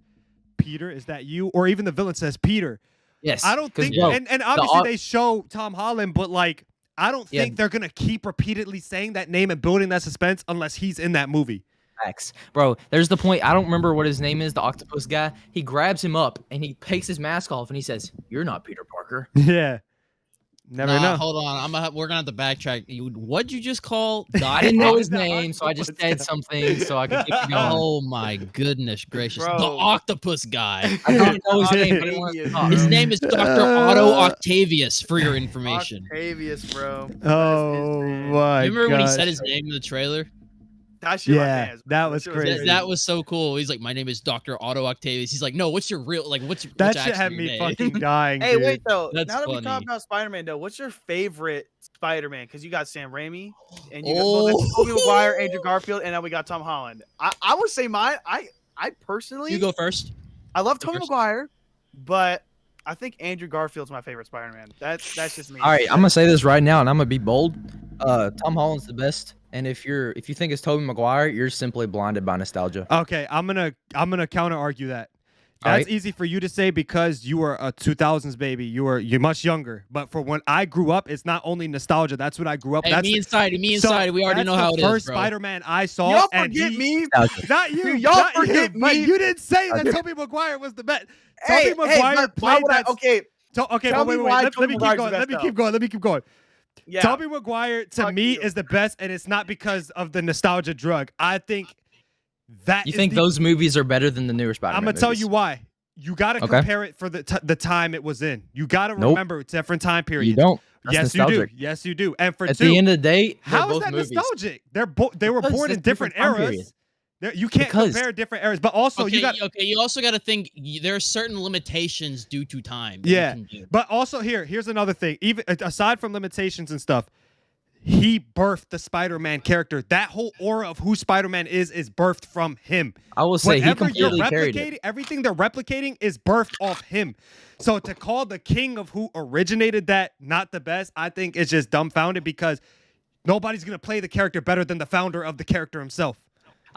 "Peter, is that you?" Or even the villain says, "Peter."
Yes.
I don't
'cause,
think,
bro,
and obviously
au-
they show Tom Holland, but like I don't
Yeah.
think they're gonna keep repeatedly saying that name and building that suspense unless he's in that movie.
Facts. Bro, there's the point. I don't remember what his name is, the octopus guy. He grabs him up and he takes his mask off and he says, "You're not Peter Parker."
Yeah, never
Nah,
know.
hold on. We're gonna have to backtrack. What'd you just call?
I didn't know his
The
name, so I just
octopus
said
guy.
something so I could keep it going.
Oh my goodness gracious!
Bro.
The octopus guy.
I didn't know his name. I didn't want to
Octavius.
talk.
His name is Dr. Otto Octavius, for your information.
Octavius, bro.
Oh my
You remember when he
gosh.
said his name in the trailer?
That shit my
Yeah,
fans, bro.
that was
shit
crazy.
That was so cool. He's like, "My name is Dr. Otto Octavius." He's like, "No, what's your real what's
That
what's
shit had
actually
me
your name?"
fucking dying,
Hey,
dude.
wait though.
That's
now that we
funny.
talk about Spider-Man, though, what's your favorite Spider-Man? Because you got Sam Raimi, and you
Oh.
got Tobey Maguire, Andrew Garfield, and now we got Tom Holland. I would say mine. I personally,
You go first.
I love
Go
Tobey
first.
Maguire, but I think Andrew Garfield's my favorite Spider-Man. That's just me.
All right, I'm gonna say this right now, and I'm gonna be bold. Tom Holland's the best, and if you think it's Tobey Maguire, you're simply blinded by nostalgia.
Okay, I'm gonna counter argue that.
All
That's
right.
easy for you to say because you were a 2000s baby. You're much younger. But for when I grew up, it's not only nostalgia. That's what I grew up.
Hey,
that's
me inside. We already know how it is,
First
bro.
Spider-Man I saw.
Y'all
and
forget me.
Nostalgia.
Not you.
Dude, y'all
not
forget
you, but
me.
you didn't say that
Okay.
Tobey Maguire was the best.
Hey,
Tobey Maguire
but why
played
would I?
that.
Okay,
Okay,
tell
but wait.
me why
Let
Tobey
me keep
Maguire's
going.
the
Let me
best,
keep going. Let me keep going.
yeah.
Tobey Maguire to
Fuck
me
you.
is the best, and it's not because of the nostalgia drug. I think that
You
is
think
the
those movies are better than the newer Spider-Man?
I'm gonna tell
movies?
you why. You got to
Okay.
compare it for the time it was in. You got to
Nope.
remember different time periods.
You don't. That's
Yes,
nostalgic.
you do. Yes, you do. And for
At
two,
the end of the day, they're
how is
both
that
movies.
nostalgic? They were
Because
born in
that's
different
different time
eras.
periods.
You can't
Because-
compare different eras. But also,
Okay,
you got.
okay. You also got to think there are certain limitations due to time. that
Yeah.
you can do.
But also here's another thing. Even aside from limitations and stuff, he birthed the Spider-Man character. That whole aura of who Spider-Man is birthed from him.
I will say he
Whatever you're
completely carried it.
replicating, everything they're replicating is birthed off him. So to call the king of who originated that not the best, I think is just dumbfounded because nobody's gonna play the character better than the founder of the character himself.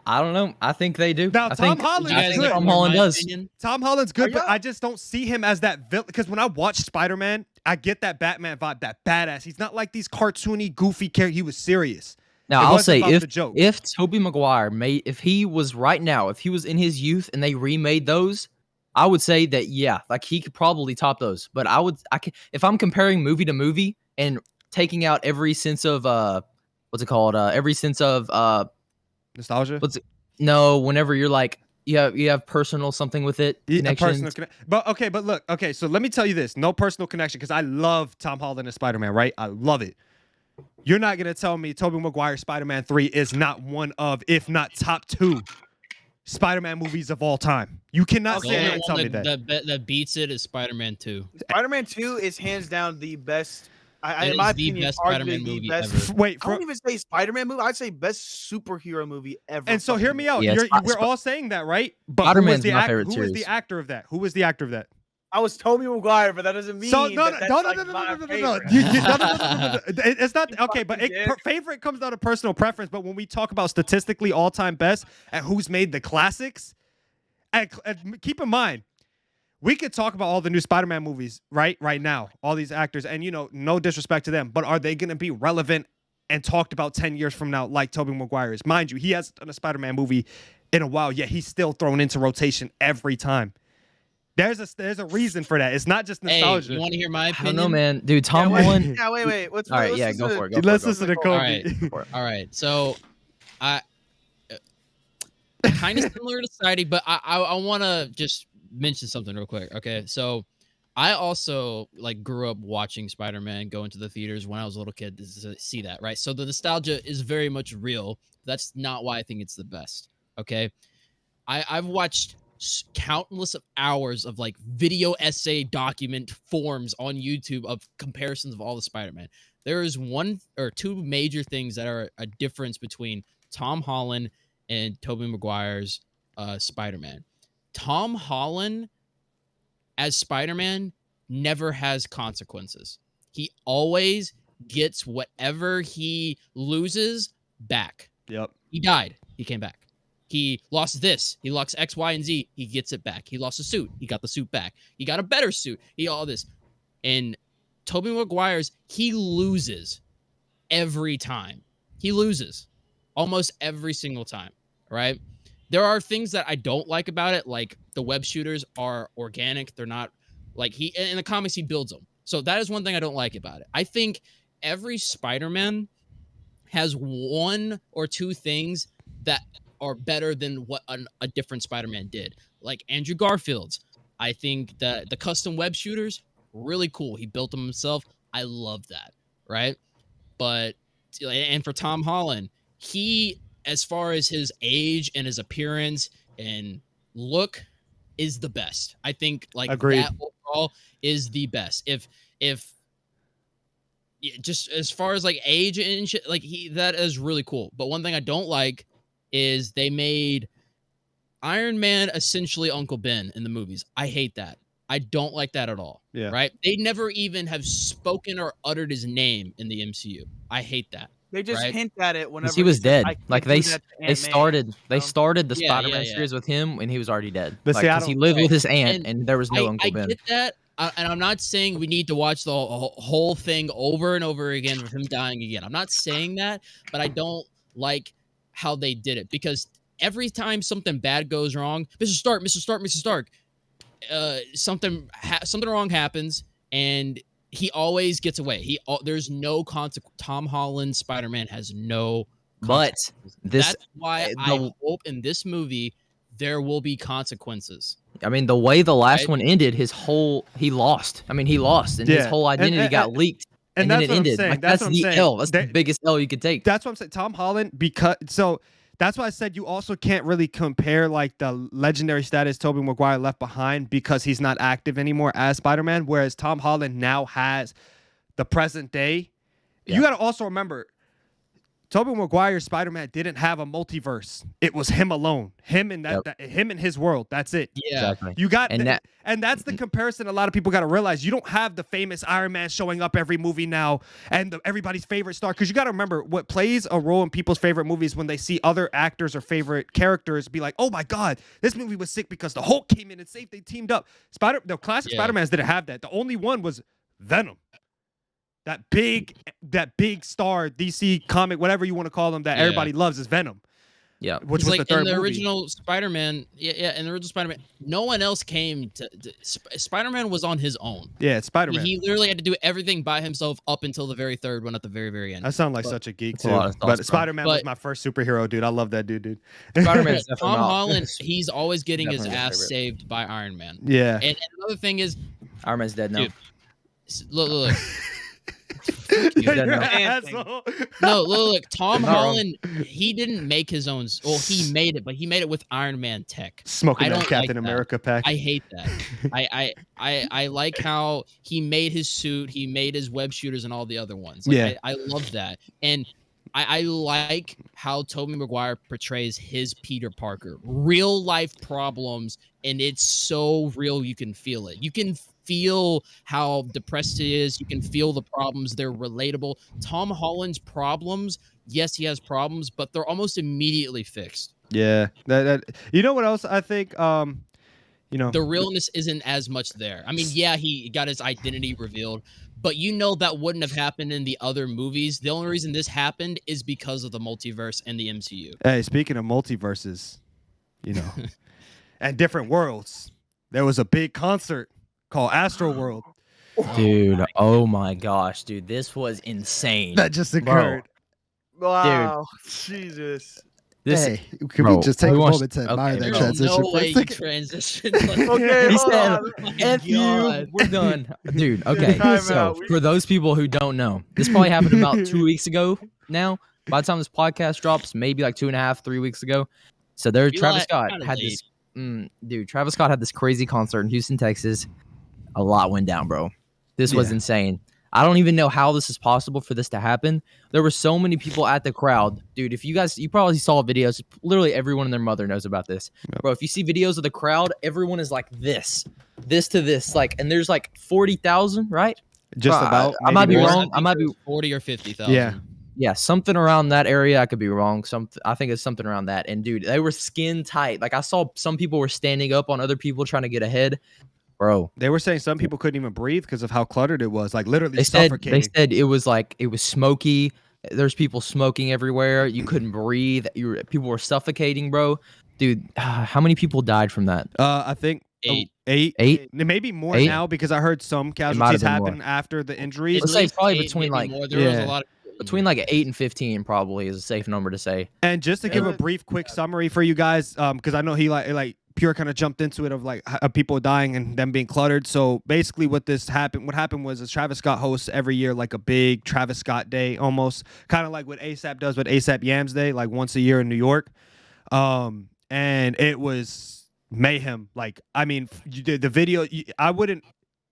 I don't know. I think they do.
Now,
I
Tom
think,
Holland
You
is
guys
good.
like
Tom
more
Holland
my
does.
opinion?
Tom Holland's good,
Are
but
y'all-
I just don't see him as that villain. Because when I watch Spider-Man, I get that Batman vibe, that badass. He's not like these cartoony, goofy characters. He was serious.
Now
It
I'll
wasn't
say
about the joke.
if Tobey Maguire if he was right now, if he was in his youth and they remade those, I would say that like he could probably top those. But if I'm comparing movie to movie and taking out every sense of what's it called? Every sense of
Nostalgia.
no, whenever you're like you have personal something with it,
A
connections.
personal but look, okay, so let me tell you this. No personal connection, because I love Tom Holland as Spider-Man, right? I love it. You're not going to tell me Tobey Maguire Spider-Man 3 is not one of, if not top 2, Spider-Man movies of all time. You cannot
The
sit
only
here and tell
one
me that.
that beats it is Spider-Man 2.
Spider-Man 2 is hands down the best.
It
In my
is the
opinion,
best
arguably
Spider-Man
the
movie
best.
ever.
Wait,
I don't even say Spider-Man movie. I'd say best superhero movie ever.
and so hear me out.
Yeah,
We're all saying that, right? But
Spider-Man's my favorite
who was
series.
the actor of that? Who was the actor of that?
I was Tobey Maguire, but that doesn't mean
So
that that's like my
no.
favorite.
No. It's not okay, but
fucking dick.
favorite comes down to personal preference. But when we talk about statistically all-time best and who's made the classics, and keep in mind, we could talk about all the new Spider-Man movies right now, all these actors, and no disrespect to them, but are they going to be relevant and talked about 10 years from now like Tobey Maguire is? Mind you, he hasn't done a Spider-Man movie in a while, yet he's still thrown into rotation every time. There's a reason for that. It's not just
Hey,
nostalgia.
you want to hear my
I
opinion?
don't know, man. Dude, Tom
wait,
Holland.
Yeah, wait. Let's
All right,
let's
yeah,
listen
go
to-
for it. Go
Let's
for it,
listen to
go for
Colby.
it, go for it.
All right, so I kind of similar to society, but I want to just mention something real quick. Okay, so I also grew up watching Spider-Man, going to the theaters when I was a little kid to see that, right? So the nostalgia is very much real. That's not why I think it's the best. Okay, I've watched countless of hours of video essay document forms on YouTube of comparisons of all the Spider-Man. There is one or two major things that are a difference between Tom Holland and Tobey Maguire's Spider-Man. Tom Holland as Spider-Man never has consequences. He always gets whatever he loses back.
Yep.
He died. He came back. He lost this. He lost X, Y, and Z. He gets it back. He lost a suit. He got the suit back. He got a better suit. He all this. And Tobey Maguire's, he loses every time. He loses almost every single time, right? There are things that I don't like about it, like the web shooters are organic. They're not in the comics, he builds them. So that is one thing I don't like about it. I think every Spider-Man has one or two things that are better than what a different Spider-Man did. Like Andrew Garfield's. I think that the custom web shooters, really cool. He built them himself. I love that, right? But, and for Tom Holland, he, as far as his age and his appearance and look, is the best. I think
Agreed.
that overall is the best. If just as far as age and shit, that is really cool. But one thing I don't like is they made Iron Man essentially Uncle Ben in the movies. I hate that. I don't like that at all.
Yeah.
Right? They never even have spoken or uttered his name in the MCU. I hate that.
They just
Right?
hint at it whenever
he was
says,
dead.
"I
Like
can't do
they
that to Aunt May,"
started
you know?
the
Yeah,
Spider-Man
yeah.
series with him and he was already dead.
But
Like,
see, I
'cause he
don't-
lived with
right.
his aunt and there was no
I
Uncle Ben.
get that. And I'm not saying we need to watch the whole thing over and over again with him dying again. I'm not saying that, but I don't like how they did it because every time something bad goes wrong, Mr. Stark, something wrong happens and he always gets away. There's no consequence. Tom Holland Spider-Man has no
But
consequences.
this
That's why I hope in this movie there will be consequences.
I mean, the way the last
Right?
one ended, he lost. I mean, he lost, and his
Yeah.
whole identity got leaked,
and
then
that's
it
what I'm
ended.
saying.
Like,
That's
that's
what I'm
the
saying.
L. That's the
They-
biggest L you could take.
That's what I'm saying. Tom Holland, that's why I said you also can't really compare like the legendary status Tobey Maguire left behind because he's not active anymore as Spider-Man, whereas Tom Holland now has the present day.
Yeah.
You got to also remember, Tobey Maguire's Spider-Man didn't have a multiverse. It was him alone, him and him and his world. That's it.
Yeah.
Exactly.
You got
And
and that's the comparison a lot of people got to realize. You don't have the famous Iron Man showing up every movie now and everybody's favorite star, because you got to remember what plays a role in people's favorite movies when they see other actors or favorite characters be like, oh my God, this movie was sick because the Hulk came in and saved, they teamed up. The classic
Yeah.
Spider-Mans didn't have that. The only one was Venom. That big star, DC comic, whatever you want to call them, that
Yeah.
everybody loves is Venom.
Yeah.
Which
It's
was
like
the third
in the
movie.
original Spider-Man, in the original Spider-Man, no one else came to Spider-Man was on his own.
Yeah, it's Spider-Man.
He literally had to do everything by himself up until the very third one at the very, very end.
I sound like
But-
such a geek
That's a
too.
lot of
But
thoughts,
Spider-Man was
But-
my first superhero, dude. I love that dude.
Spider-Man is definitely
Tom
not.
Holland, he's always getting his
Definitely my
ass
favorite.
saved by Iron Man.
Yeah.
And another thing is,
Iron Man's dead now.
Dude. Look.
You're
don't know.
an
Dancing.
asshole.
No, look. Tom
You're not wrong.
Holland, he didn't make his own. Well, he made it, but he made it with Iron Man tech.
Smoking
I
that
don't
Captain
like that.
America pack.
I hate that. I like how he made his suit, he made his web shooters and all the other ones. Like,
Yeah.
I love that. And I like how Tobey Maguire portrays his Peter Parker. Real life problems, and it's so real you can feel it. You can feel how depressed he is. You can feel the problems. They're relatable. Tom Holland's problems, yes, he has problems, but they're almost immediately fixed.
Yeah. You know what else I think?
The realness isn't as much there. I mean, yeah, he got his identity revealed, but you know that wouldn't have happened in the other movies. The only reason this happened is because of the multiverse and the MCU.
Hey, speaking of multiverses, and different worlds, there was a big concert called Astroworld
Dude, oh my gosh, dude, this was insane.
that just occurred.
Wow, Jesus.
This
Hey, can
Bro,
we just take a
I want-
moment to admire
okay,
that
bro.
transition
No
for a
way you
second?
transitioned. Like,
Okay,
He
hold
said,
on.
oh my
F you,
God.
we're done. Dude, okay.
Time
So,
out.
for those people who don't know, this probably happened about 2 weeks ago now. By the time this podcast drops, maybe like 2.5, 3 weeks ago. So there,
Feel
Travis
like
Scott
kinda
had
late.
this. Travis Scott had this crazy concert in Houston, Texas. A lot went down, bro. This was
Yeah.
insane. I don't even know how this is possible for this to happen. There were so many people at the crowd. Dude, if you probably saw videos. Literally everyone and their mother knows about this.
Yep.
Bro, if you see videos of the crowd, everyone is like this to this. Like, and there's like 40,000, right?
Just
Bro,
about.
I might be
maybe more.
wrong. I might be
40 or 50,000.
Yeah.
Yeah, something around that area. I could be wrong. I think it's something around that. And dude, they were skin tight. Like, I saw some people were standing up on other people trying to get ahead. Bro,
They were saying some people couldn't even breathe because of how cluttered it was. Like literally
they said
suffocating.
it was smoky. There's people smoking everywhere. You couldn't breathe. People were suffocating, bro. Dude, how many people died from that?
I think
8.
Eight. Maybe more
8?
now because I heard some
might
casualties
have been more.
happen after the injuries.
Let's
At
say
least
probably
8,
between,
maybe
like-
more. There was
Yeah.
a lot of
Between like 8 and 15 probably is a safe number to say.
And just to give a
Yeah.
brief, quick summary for you guys, because I know he like Pure kind of jumped into it of like people dying and them being cluttered. So basically, what happened was Travis Scott hosts every year like a big Travis Scott Day, almost kind of like what ASAP does with ASAP Yams Day, like once a year in New York. And it was mayhem. Like, I mean, the video. I wouldn't,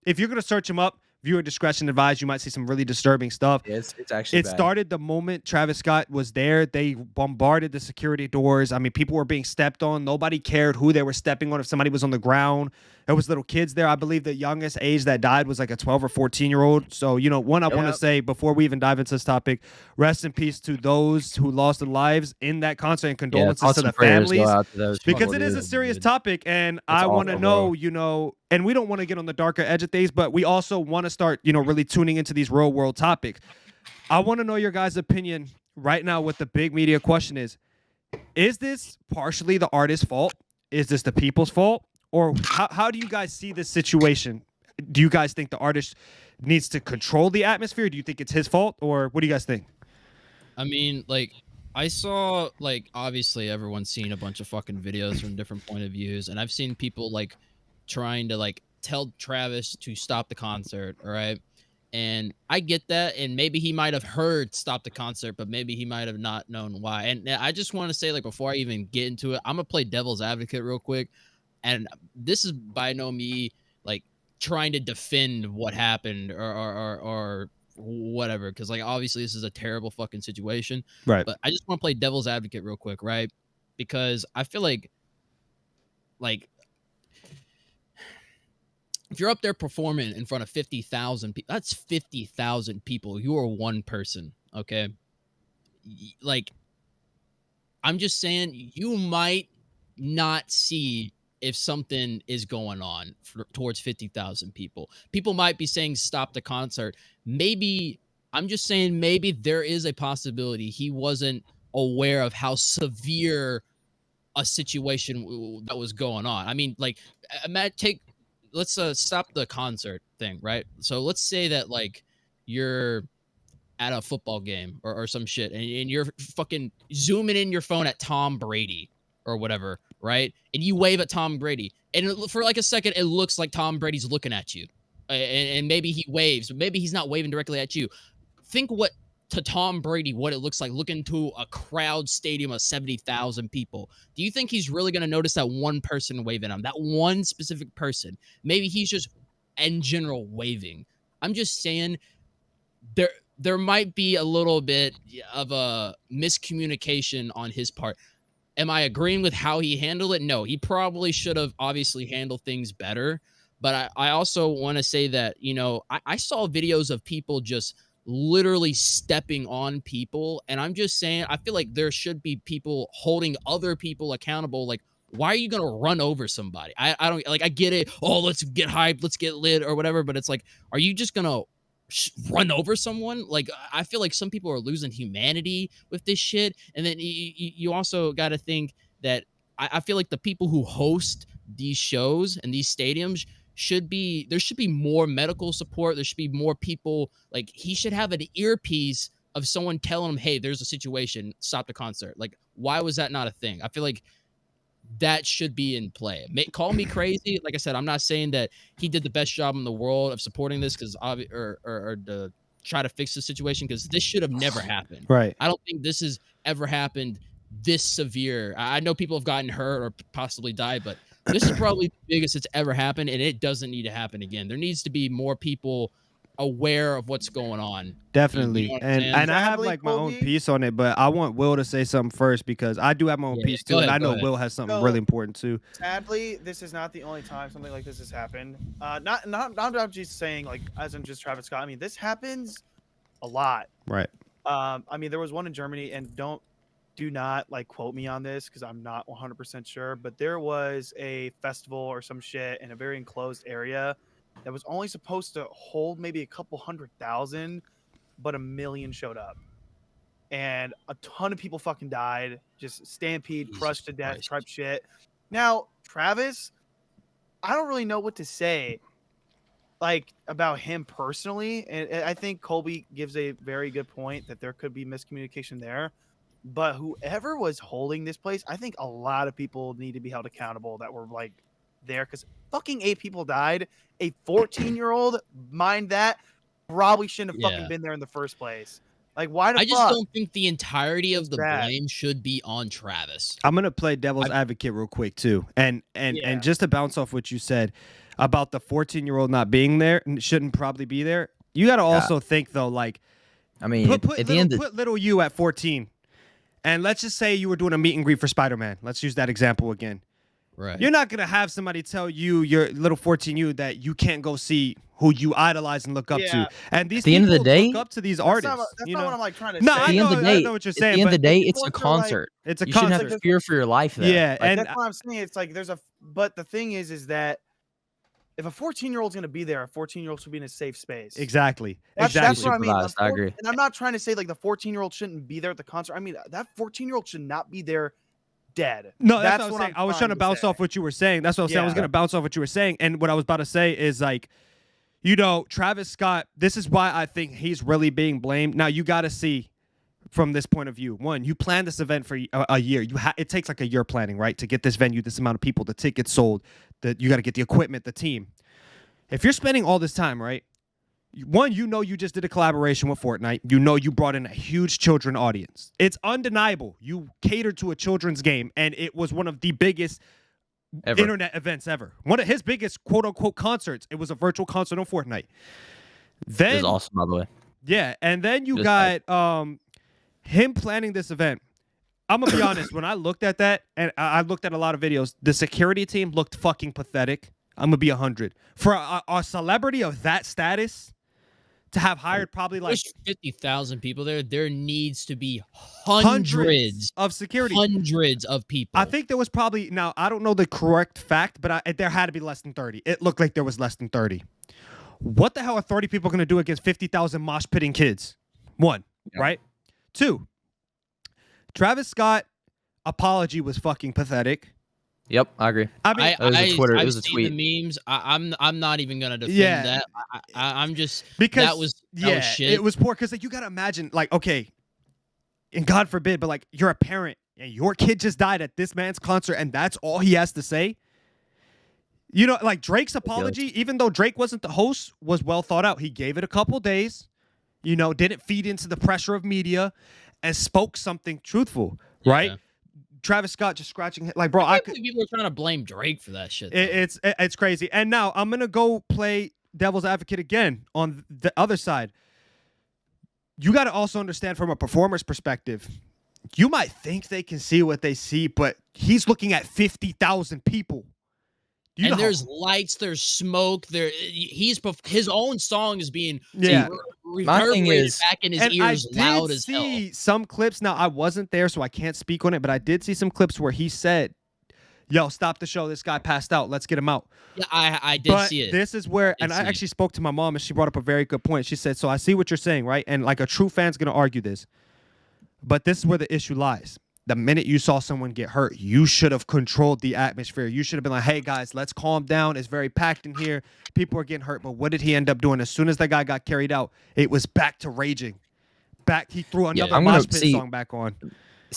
if you're gonna search him up. Viewer discretion advised. You might see some really disturbing stuff.
It's actually
It started the moment Travis Scott was there. They bombarded the security doors. I mean, people were being stepped on. Nobody cared who they were stepping on. If somebody was on the ground, There was little kids there. I believe the youngest age that died was like a 12 or 14-year-old. So, you know, one, I want to say before we even dive into this topic, rest in peace to those who lost their lives in that concert, and condolences to the families, because it is a serious topic. And I want to know, you know, and we don't want to get on the darker edge of things, but we also want to start, you know, really tuning into these real world topics. I want to know your guys' opinion right now. What the big media question is this partially the artist's fault? Is this the people's fault? Or how do you guys see this situation? Do you guys think the artist needs to control the atmosphere? Do you think it's his fault? Or what do you guys think?
I mean, like, I saw, like, obviously everyone's seen a bunch of fucking videos from different point of views, and I've seen people, like, trying to, like, tell Travis to stop the concert, all right? And I get that, and maybe he might have heard stop the concert, but maybe he might have not known why. And I just want to say, like, before I even get into it, I'm going to play devil's advocate real quick. And this is by no means like trying to defend what happened or whatever, because like obviously this is a terrible fucking situation.
Right.
But I just want to play devil's advocate real quick, right? Because I feel like if you're up there performing in front of 50,000 people, that's 50,000 people. You are one person, okay? Like, I'm just saying, you might not see if something is going on towards 50,000 people. People might be saying stop the concert. Maybe, I'm just saying, maybe there is a possibility he wasn't aware of how severe a situation that was going on. I mean, like, let's stop the concert thing, right? So let's say that, like, you're at a football game or some shit, and you're fucking zooming in your phone at Tom Brady or whatever, right? And you wave at Tom Brady, and for like a second, it looks like Tom Brady's looking at you, and maybe he waves, but maybe he's not waving directly at you. Think what it looks like looking to a crowd stadium of 70,000 people. Do you think he's really going to notice that one person waving at him, that one specific person? Maybe he's just in general waving. I'm just saying there might be a little bit of a miscommunication on his part. Am I agreeing with how he handled it? No, he probably should have obviously handled things better. But I also want to say that, you know, I saw videos of people just literally stepping on people. And I'm just saying, I feel like there should be people holding other people accountable. Like, why are you going to run over somebody? I don't, like, I get it. Oh, let's get hyped, let's get lit or whatever. But it's like, are you just going to run over someone? Like, I feel like some people are losing humanity with this shit. And then you also got to think that I feel like the people who host these shows and these stadiums there should be more medical support. There should be more people. Like, he should have an earpiece of someone telling him, hey, there's a situation, stop the concert. Like, why was that not a thing? I feel like that should be in play. Call me crazy. Like I said, I'm not saying that he did the best job in the world of supporting this or to try to fix the situation, because this should have never happened.
Right.
I don't think this has ever happened this severe. I know people have gotten hurt or possibly died, but this is probably the biggest it's ever happened, and it doesn't need to happen again. There needs to be more people aware of what's going on.
Definitely.
You know
and I have like my own piece on it, but I want Will to say something first, because I do have my own piece too, and I know Will has something really important too.
Sadly, this is not the only time something like this has happened. Not just saying, like, as in just Travis Scott. I mean, this happens a lot.
Right.
I mean, there was one in Germany, and do not like quote me on this because I'm not 100% sure, but there was a festival or some shit in a very enclosed area that was only supposed to hold maybe a couple 100,000, but 1 million showed up. And a ton of people fucking died. Just stampede, crushed to death type shit. Now, Travis, I don't really know what to say, like, about him personally. And I think Colby gives a very good point that there could be miscommunication there. But whoever was holding this place, I think a lot of people need to be held accountable that were, like, there, because fucking 8 people died. A 14-year-old, mind that, probably shouldn't have fucking been there in the first place. Like, why the fuck?
I just don't think the entirety of the blame should be on Travis.
I'm gonna play devil's advocate real quick too, and just to bounce off what you said about the 14-year-old not being there and shouldn't probably be there. You got to also think though, like,
I mean,
put little you at 14, and let's just say you were doing a meet and greet for Spider-Man. Let's use that example again.
Right.
You're not gonna have somebody tell you, your little 14 you, that you can't go see who you idolize and look up
Yeah.
to. And these
At the end
people
of the day,
look up to these
That's
artists.
not, that's
you
not
know?
what I'm like trying to
No,
say.
at
I
the end of the
know, I
day,
know what you're
at
saying,
the end of the
but
day,
the
it's a
reports are like-
concert.
it's a
You shouldn't have
concert.
to fear for your life there.
Yeah,
Like,
and
That's what I'm saying. It's like but the thing is that if a 14-year-old's gonna be there, a 14-year-old should be in a safe space.
exactly.
That's
Exactly.
what I mean.
Supervised, I agree.
And I'm not trying to say like the 14-year-old shouldn't be there at the concert. I mean, that 14-year-old should not be there dead.
No, that's what I'm saying. I was trying to bounce
say.
off what you were saying. That's what I was saying. I was
Yeah.
going to bounce off what you were saying. And what I was about to say is like, Travis Scott, this is why I think he's really being blamed. Now, you got to see from this point of view. One, you planned this event for a year. It takes like a year planning, right? To get this venue, this amount of people, the tickets sold, that you got to get the equipment, the team. If you're spending all this time, right? One, you just did a collaboration with Fortnite. You brought in a huge children audience. It's undeniable. You catered to a children's game, and it was one of the biggest internet events ever. One of his biggest quote-unquote concerts. It was a virtual concert on Fortnite. Then,
it was awesome, by the way.
yeah, and then you
Just
got him planning this event. I'm going to be honest. When I looked at that, and I looked at a lot of videos, the security team looked fucking pathetic. I'm going to be 100. For a celebrity of that status, to have hired probably like
There's 50,000 people there. There needs to be hundreds
of security.
Hundreds of people.
I think there was probably, now I don't know the correct fact, but there had to be less than 30. It looked like there was less than 30. What the hell are 30 people going to do against 50,000 mosh pitting kids? One, right? Two, Travis Scott apology was fucking pathetic.
Yep, I agree.
I mean,
It was a Twitter. It
I've
was a
seen
tweet.
the memes. I'm not even gonna defend
Yeah.
that. I'm just
because
that was shit.
it was poor because like, you got to imagine, like, okay, and God forbid, but like you're a parent and your kid just died at this man's concert and that's all he has to say. Like Drake's apology, even though Drake wasn't the host, was well thought out. He gave it a couple days, didn't feed into the pressure of media and spoke something truthful, right?
Yeah.
Travis Scott just scratching, like, bro,
I can't believe people are trying to blame Drake for that shit.
it's crazy. And now I'm going to go play devil's advocate again on the other side. You got to also understand from a performer's perspective, you might think they can see what they see, but he's looking at 50,000 people.
And there's lights, there's smoke. His own song is being reverberated back in his ears loud as hell.
I did see some clips. Now I wasn't there, so I can't speak on it, but I did see some clips where he said, "Yo, stop the show. This guy passed out. Let's get him out."
Yeah, I did see it.
This is where, and I actually spoke to my mom, and she brought up a very good point. She said, "So I see what you're saying, right? And like a true fan's gonna argue this, but this is where the issue lies." The minute you saw someone get hurt, you should have controlled the atmosphere. You should have been like, hey, guys, let's calm down. It's very packed in here. People are getting hurt. But what did he end up doing? As soon as that guy got carried out, it was back to raging. He threw another mosh pit song back on.
I'm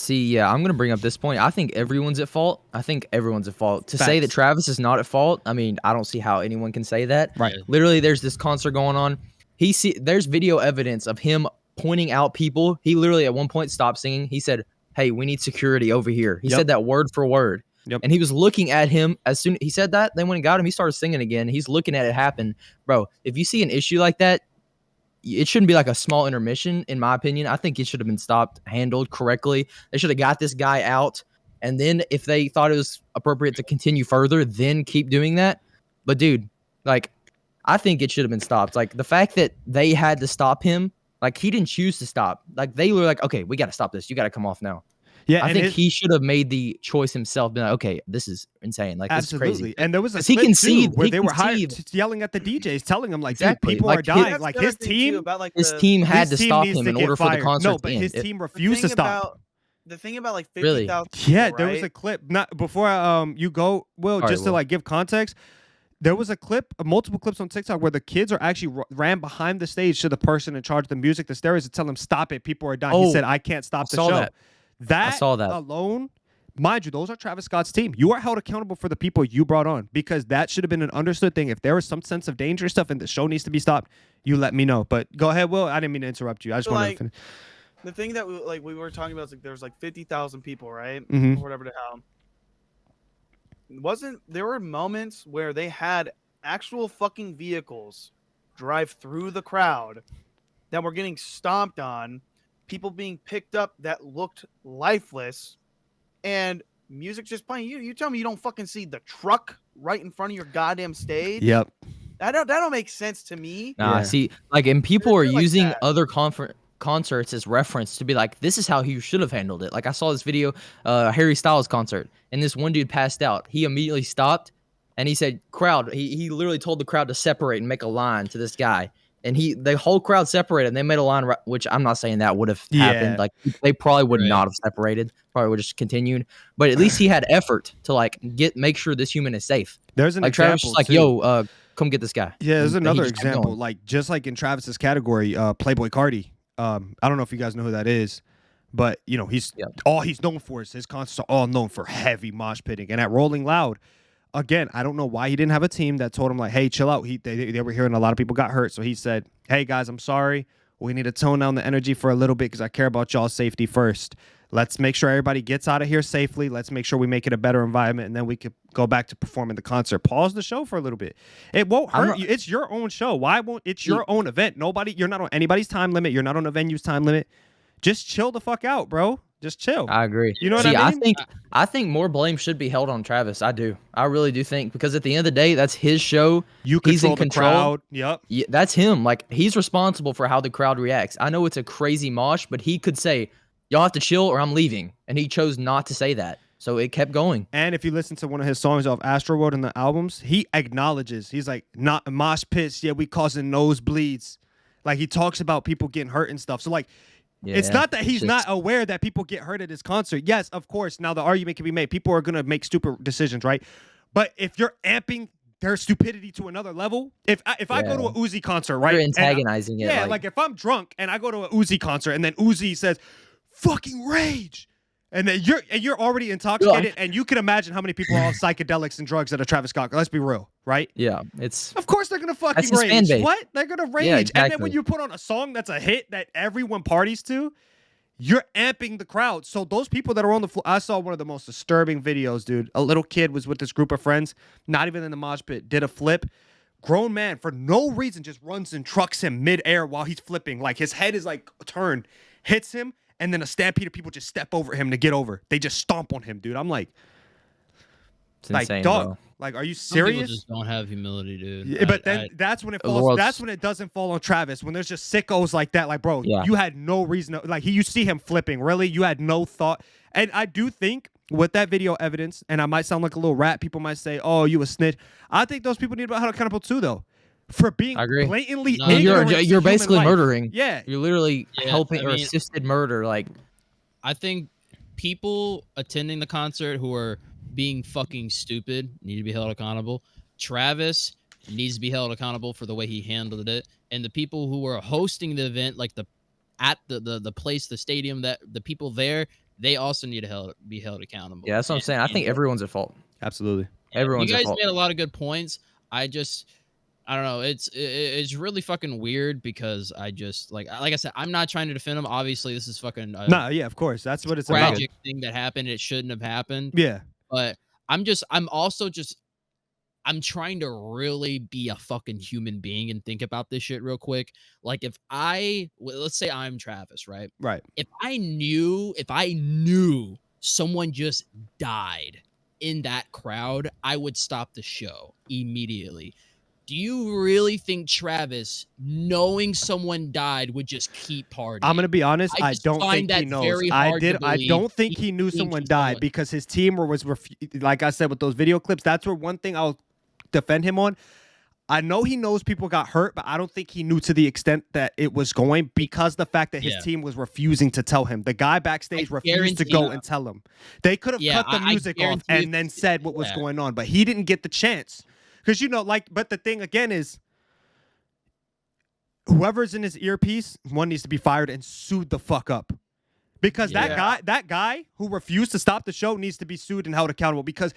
going to bring up this point. I think everyone's at fault. To say that Travis is not at fault, I mean, I don't see how anyone can say that.
Right.
Literally, there's this concert going on. There's video evidence of him pointing out people. He literally at one point stopped singing. He said, hey, we need security over here. He said that word for word.
Yep.
And he was looking at him as soon he said that. Then when he got him, he started singing again. He's looking at it happen. Bro, if you see an issue like that, it shouldn't be like a small intermission, in my opinion. I think it should have been stopped, handled correctly. They should have got this guy out. And then if they thought it was appropriate to continue further, then keep doing that. But dude, like, I think it should have been stopped. Like, the fact that they had to stop him, like, he didn't choose to stop. Like, they were like, okay, we got to stop this. You got to come off now.
Yeah,
I think he should have made the choice himself. Been like, okay, this is insane. Like,
absolutely.
This is crazy.
And there was a
he
clip
conceived
too, where
he
they were
conceived.
yelling at the DJs, telling them like,
Exactly.
dude, people
Like,
are dying. Like his team,
his team had to stop
needs
him
to
in
get
order for the
fired.
concert
No,
to
but
end.
his team refused to stop.
The thing about like
Really?
50,000
Yeah,
people,
there
right?
was a clip. Not before you go, Will,
All
just
right,
to
Will.
like give context. There was a clip, multiple clips on TikTok where the kids are actually ran behind the stage to the person in charge of the music, the stereos, to tell them, stop it, people are dying. He
Oh,
said, I can't stop the
saw
show.
that. I saw that.
Alone, mind you, those are Travis Scott's team. You are held accountable for the people you brought on, because that should have been an understood thing. If there was some sense of danger stuff and the show needs to be stopped, you let me know. But go ahead, Will. I didn't mean to interrupt you. I just wanted to finish.
The thing that we were talking about is like there's like 50,000 people, right?
Mhm.
Or whatever the hell. There were moments where they had actual fucking vehicles drive through the crowd that were getting stomped on, people being picked up that looked lifeless, and music just playing. You tell me you don't fucking see the truck right in front of your goddamn stage.
Yep.
That don't make sense to me.
Nah,
Yeah.
see, like, and people are
Shit like
using
that.
other concerts as reference to be like, this is how he should have handled it. Like, I saw this video, Harry Styles concert, and this one dude passed out. He immediately stopped, and he said, "Crowd." He literally told the crowd to separate and make a line to this guy. And the whole crowd separated, and they made a line, which I'm not saying that would have happened.
Yeah.
Like, they probably would
Right.
not have separated. Probably would have just continued. But at least he had effort to like make sure this human is safe.
There's an
Like Travis
example
was like,
too.
"Yo, come get this guy."
Yeah, there's
And he
another
just kept
example.
going.
Like just like in Travis's category, Playboy Cardi. I don't know if you guys know who that is, but you know he's
Yep.
all he's known for is his concerts are all known for heavy mosh pitting. And at Rolling Loud, again, I don't know why he didn't have a team that told him like, "Hey, chill out." They were hearing a lot of people got hurt, so he said, "Hey guys, I'm sorry. We need to tone down the energy for a little bit because I care about y'all's safety first. Let's make sure everybody gets out of here safely. Let's make sure we make it a better environment, and then we could go back to performing the concert. Pause the show for a little bit. It won't hurt you. It's your own show. Why won't it's your own event? You're not on anybody's time limit. You're not on a venue's time limit. Just chill the fuck out, bro. Just chill.
I agree.
You know what
See,
I mean?
I think more blame should be held on Travis. I do. I really do think, because at the end of the day, that's his show.
You
He's in
control the
control.
crowd. Yep.
Yeah, that's him. Like, he's responsible for how the crowd reacts. I know it's a crazy mosh, but he could say, "Y'all have to chill or I'm leaving." And he chose not to say that. So it kept going.
And if you listen to one of his songs off Astroworld in the albums, he acknowledges. He's like, "Not mosh pits. Yeah, we causing nosebleeds." Like he talks about people getting hurt and stuff. So like, it's
Yeah,
not that he's
just-
not aware that people get hurt at his concert. Yes, of course. Now the argument can be made. People are gonna make stupid decisions, right? But if you're amping their stupidity to another level, if I go to a Uzi concert, right?
You're
and
antagonizing it.
yeah, like if I'm drunk and I go to a Uzi concert and then Uzi says, "Fucking rage," and then you're already intoxicated, and you can imagine how many people are on psychedelics and drugs at a Travis Scott. Let's be real, right?
yeah, it's
Of course they're gonna fucking
That's his
rage.
fan base.
What? They're gonna rage.
Yeah,
And then when
exactly.
you put on a song that's a hit that everyone parties to, you're amping the crowd. So those people that are on the floor, I saw one of the most disturbing videos, dude. A little kid was with this group of friends, not even in the mosh pit, did a flip. Grown man, for no reason, just runs and trucks him midair while he's flipping. Like his head is like turned, hits him, and then a stampede of people just step over him to get over. They just stomp on him, dude. I'm like,
insane,
dog,
bro.
like, are you
Some people
serious?
just don't have humility, dude.
Yeah, but then that's when it
The
falls.
world's-
That's when it doesn't fall on Travis. When there's just sickos like that, like bro,
Yeah.
you had no reason. Like you see him flipping. Really, you had no thought. And I do think with that video evidence, and I might sound like a little rat. People might say, "Oh, you a snitch." I think those people need to be held accountable too, though, for being
I agree.
blatantly
No,
ignorant to
you're
human
basically
life.
murdering.
Yeah,
You're literally
Yeah,
helping
I
or
mean-
assisted murder. Like,
I think people attending the concert who are being fucking stupid need to be held accountable. Travis needs to be held accountable for the way he handled it, and the people who were hosting the event, like the place, the stadium, that the people there, they also need to be held accountable.
yeah, that's what I'm saying. I think everyone's at fault.
absolutely.
Everyone's
You
at
guys
fault.
made a lot of good points. I don't know. It's really fucking weird because I just like I said, I'm not trying to defend him. Obviously, this is fucking
Nah, yeah, of course. That's what it's about.
tragic thing that happened. It shouldn't have happened.
Yeah,
But I'm trying to really be a fucking human being and think about this shit real quick. Like let's say I'm Travis, right?
right.
If I knew someone just died in that crowd, I would stop the show immediately. Do you really think Travis, knowing someone died, would just keep partying?
I'm gonna be honest.
I
I
just
don't
find
think he
that
knows.
very hard to
I
believe.
don't think
He
he knew
thinks
someone
he's
died
someone-
because his team was like I said with those video clips. That's where one thing I'll defend him on. I know he knows people got hurt, but I don't think he knew to the extent that it was going because the fact that his
Yeah.
team was refusing to tell him. The guy backstage
I
refused to
guarantee
go
you.
and tell him. They could have
Yeah,
cut the
I
music off
guarantee
and
if-
then said what was
yeah.
going on, but he didn't get the chance. Because but the thing again is whoever's in his earpiece, one needs to be fired and sued the fuck up. Because that guy who refused to stop the show needs to be sued and held accountable because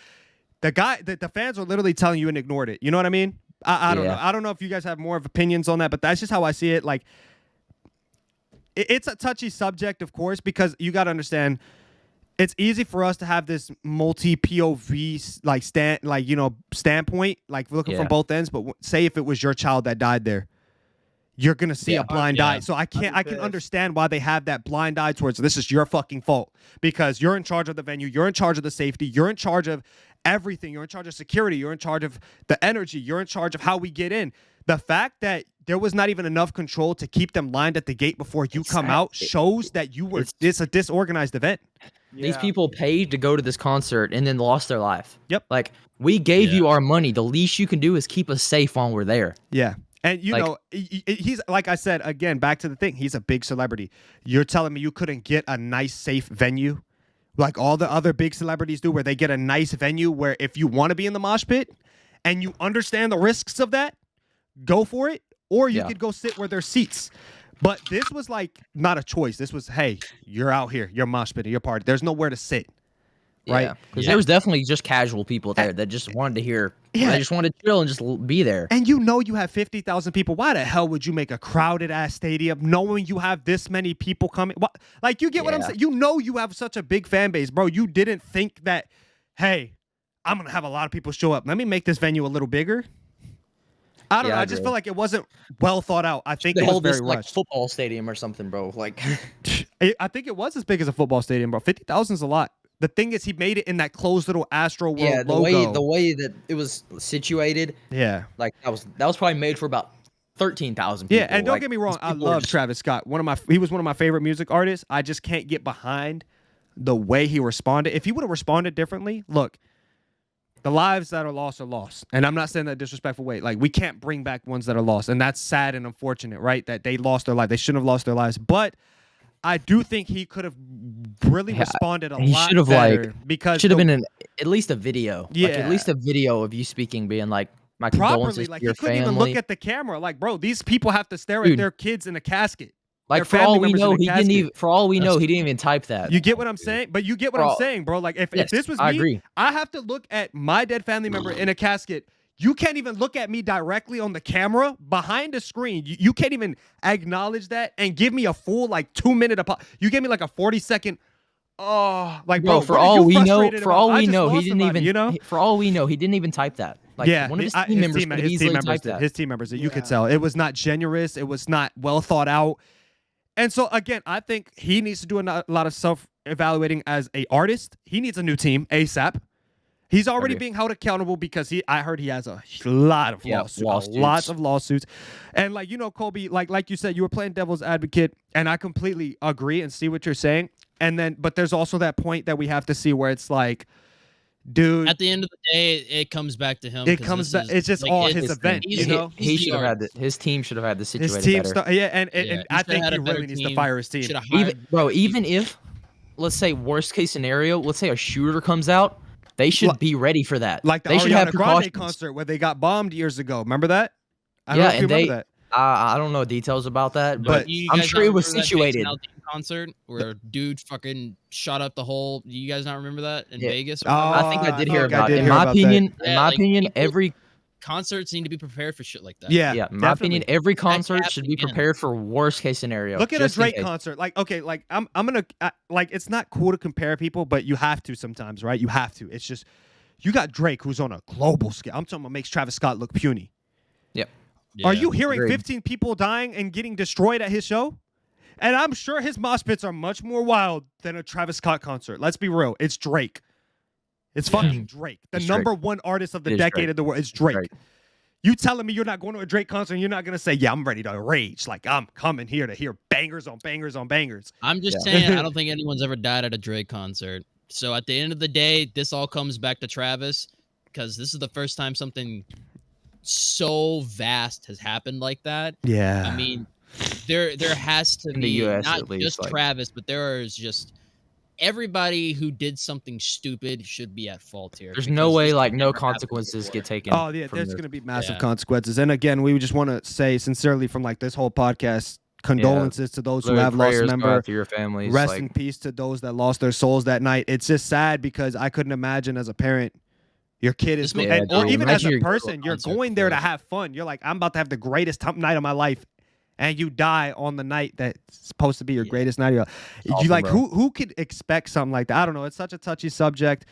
the fans are literally telling you and ignored it. You know what I mean? I don't know. I don't know if you guys have more of opinions on that, but that's just how I see it. Like, it's a touchy subject, of course, because you got to understand, it's easy for us to have this multi POV standpoint, like looking from both ends. But say if it was your child that died there, you're gonna see a blind eye.
Yeah.
So I can
pissed.
understand why they have that blind eye towards this is your fucking fault because you're in charge of the venue, you're in charge of the safety, you're in charge of everything, you're in charge of security, you're in charge of the energy, you're in charge of how we get in. The fact that there was not even enough control to keep them lined at the gate before you come out shows that you were a disorganized event.
These
Yeah.
people paid to go to this concert and then lost their life.
Yep.
Like, we gave
Yeah.
you our money. The least you can do is keep us safe while we're there.
Yeah. And you
Like-
know, he's like I said, again, back to the thing. He's a big celebrity. You're telling me you couldn't get a nice, safe venue like all the other big celebrities do, where they get a nice venue where if you want to be in the mosh pit and you understand the risks of that, go for it. Or you
Yeah.
could go sit where there's seats. But this was like not a choice. This was, hey, you're out here. You're mosh pitting. You're part. There's nowhere to sit. Right?
Because
Yeah.
there was definitely just casual people there that just wanted to hear.
Yeah.
They just wanted to chill and just be there.
And you know you have 50,000 people. Why the hell would you make a crowded ass stadium knowing you have this many people coming? Like, you get what I'm
Yeah.
saying? You know you have such a big fan base, bro. You didn't think that, hey, I'm going to have a lot of people show up. Let me make this venue a little bigger. I don't
Yeah,
know.
I
I just
agree.
feel like it wasn't well thought out. I think
They
it was
hold this
very
like
rushed.
football stadium or something, bro. Like,
I think it was as big as a football stadium, bro. 50,000 is a lot. The thing is, he made it in that closed little Astro World
yeah,
logo.
the way that it was situated,
Yeah.
like that was probably made for about 13,000 people.
Yeah, and don't
Like,
get me wrong,
these
I
people were
love
just-
Travis Scott. He was one of my favorite music artists. I just can't get behind the way he responded. If he would have responded differently, look, the lives that are lost are lost. And I'm not saying that in a disrespectful way. Like, we can't bring back ones that are lost. And that's sad and unfortunate, right? That they lost their life. They shouldn't have lost their lives. But I do think he could have really
Yeah,
responded a
he
lot
should have,
better because
should have been at least a video. Like,
Yeah.
at least a video of you speaking, being like, my
properly.
condolences
Like,
to your
he couldn't
family.
even look at the camera. Like, bro, these people have to stare at
Dude.
their kids in a casket.
Like,
their
for
family
all we
members in
know,
a
he didn't
casket.
even. For all we know,
That's-
he didn't even type that.
You get what I'm saying? But you get what I'm
Bro.
saying, bro. Like, if
Yes,
this was
I
me,
agree.
I have to look at my dead family member in a casket. You can't even look at me directly on the camera behind the screen. You can't even acknowledge that and give me a full like 2-minute You gave me like a 40-second. Oh, like
Bro,
bro.
for
what are
all
you
we know,
frustrated
for
about?
all
I
we
just
know,
lost
he didn't
somebody,
even.
You know?
For all we know, he didn't even type that. Like,
Yeah,
one of his
I-
team members could have
his
easily
team members
typed
did.
that.
His team members did. You could
Yeah.
tell it was not generous. It was not well thought out. And so again, I think he needs to do a lot of self-evaluating as a artist. He needs a new team ASAP. He's already
Agree.
being held accountable because I heard he has a lot of
lawsuits.
lots of lawsuits. And like, you know, Colby, like you said, you were playing devil's advocate, and I completely agree and see what you're saying. And then, but there's also that point that we have to see where it's like, dude,
At the end of the day, it comes back to him.
it
'cause
comes
this
back. It's just
like,
all
it's-
his event,
he's-
you know?
He
he's
should
the
have had
artist.
his team should have had this
His
situated
team,
better.
yeah, and
Yeah,
I
he
think
should've had
he
a better
really needs to
team.
fire his team.
Should've
Even even if, let's say worst case scenario, let's say a shooter comes out, they should
Like-
be ready for that.
Like the
they should have
Ariana Grande
precautions.
concert where they got bombed years ago. Remember that? I don't
Yeah,
know if you
and
remember
they-
that.
I don't know details about that,
But
but
You
I'm
guys
sure
not
it was
remember that
situated.
Jason Aldean concert where a dude fucking shot up the whole. Do you guys not remember that in
Yeah.
Vegas? Or
Oh,
whatever?
I think I did
I
hear
think I
about
did
it. In
hear
my
about that.
opinion, in
Yeah,
my
like,
opinion,
people-
every
Concerts need to be prepared for shit like that.
Yeah,
in my opinion,
definitely.
every
can
concert
happen
should be
again.
prepared for worst case scenario.
Look at a
just in
Drake
case.
concert. Like, okay, like I'm gonna like it's not cool to compare people, but you have to sometimes, right? You have to. It's just you got Drake who's on a global scale. I'm talking about makes Travis Scott look puny. Are
Yeah.
you hearing
Agreed.
15 people dying and getting destroyed at his show? And I'm sure his mosh pits are much more wild than a Travis Scott concert. Let's be real. It's Drake. It's fucking Drake. The
It's Drake.
number one artist of the
It is
decade
Drake.
of the world. It's Drake.
Drake.
You telling me you're not going to a Drake concert and you're not going to say, yeah, I'm ready to rage. Like, I'm coming here to hear bangers on bangers on bangers.
I'm just
Yeah.
saying, I don't think anyone's ever died at a Drake concert. So at the end of the day, this all comes back to Travis because this is the first time something so vast has happened like that.
Yeah.
I mean, there has to
In
be
the US
not
at least,
just
like-
Travis, but there is just everybody who did something stupid should be at fault here.
There's no
because
way,
this
like,
has
no
never happened
consequences
before.
get taken.
Oh, yeah,
from
there's
this.
going to be massive
Yeah.
consequences. And again, we just want to say sincerely from like this whole podcast, condolences to those who
Literally,
have lost a
prayers go
member.
out to your families.
Rest
like,
in peace to those that lost their souls that night. It's just sad because I couldn't imagine as a parent, your kid is,
Just make-
and,
Yeah,
or
dude,
even as
imagine
a
you're going
to a
person, you're
concert
going there to
before.
have fun. You're like, I'm about to have the greatest night of my life, and you die on the night that's supposed to be your
Yeah.
greatest night of your life.
awful,
You like
bro.
who could expect something like that? I don't know. It's such a touchy subject.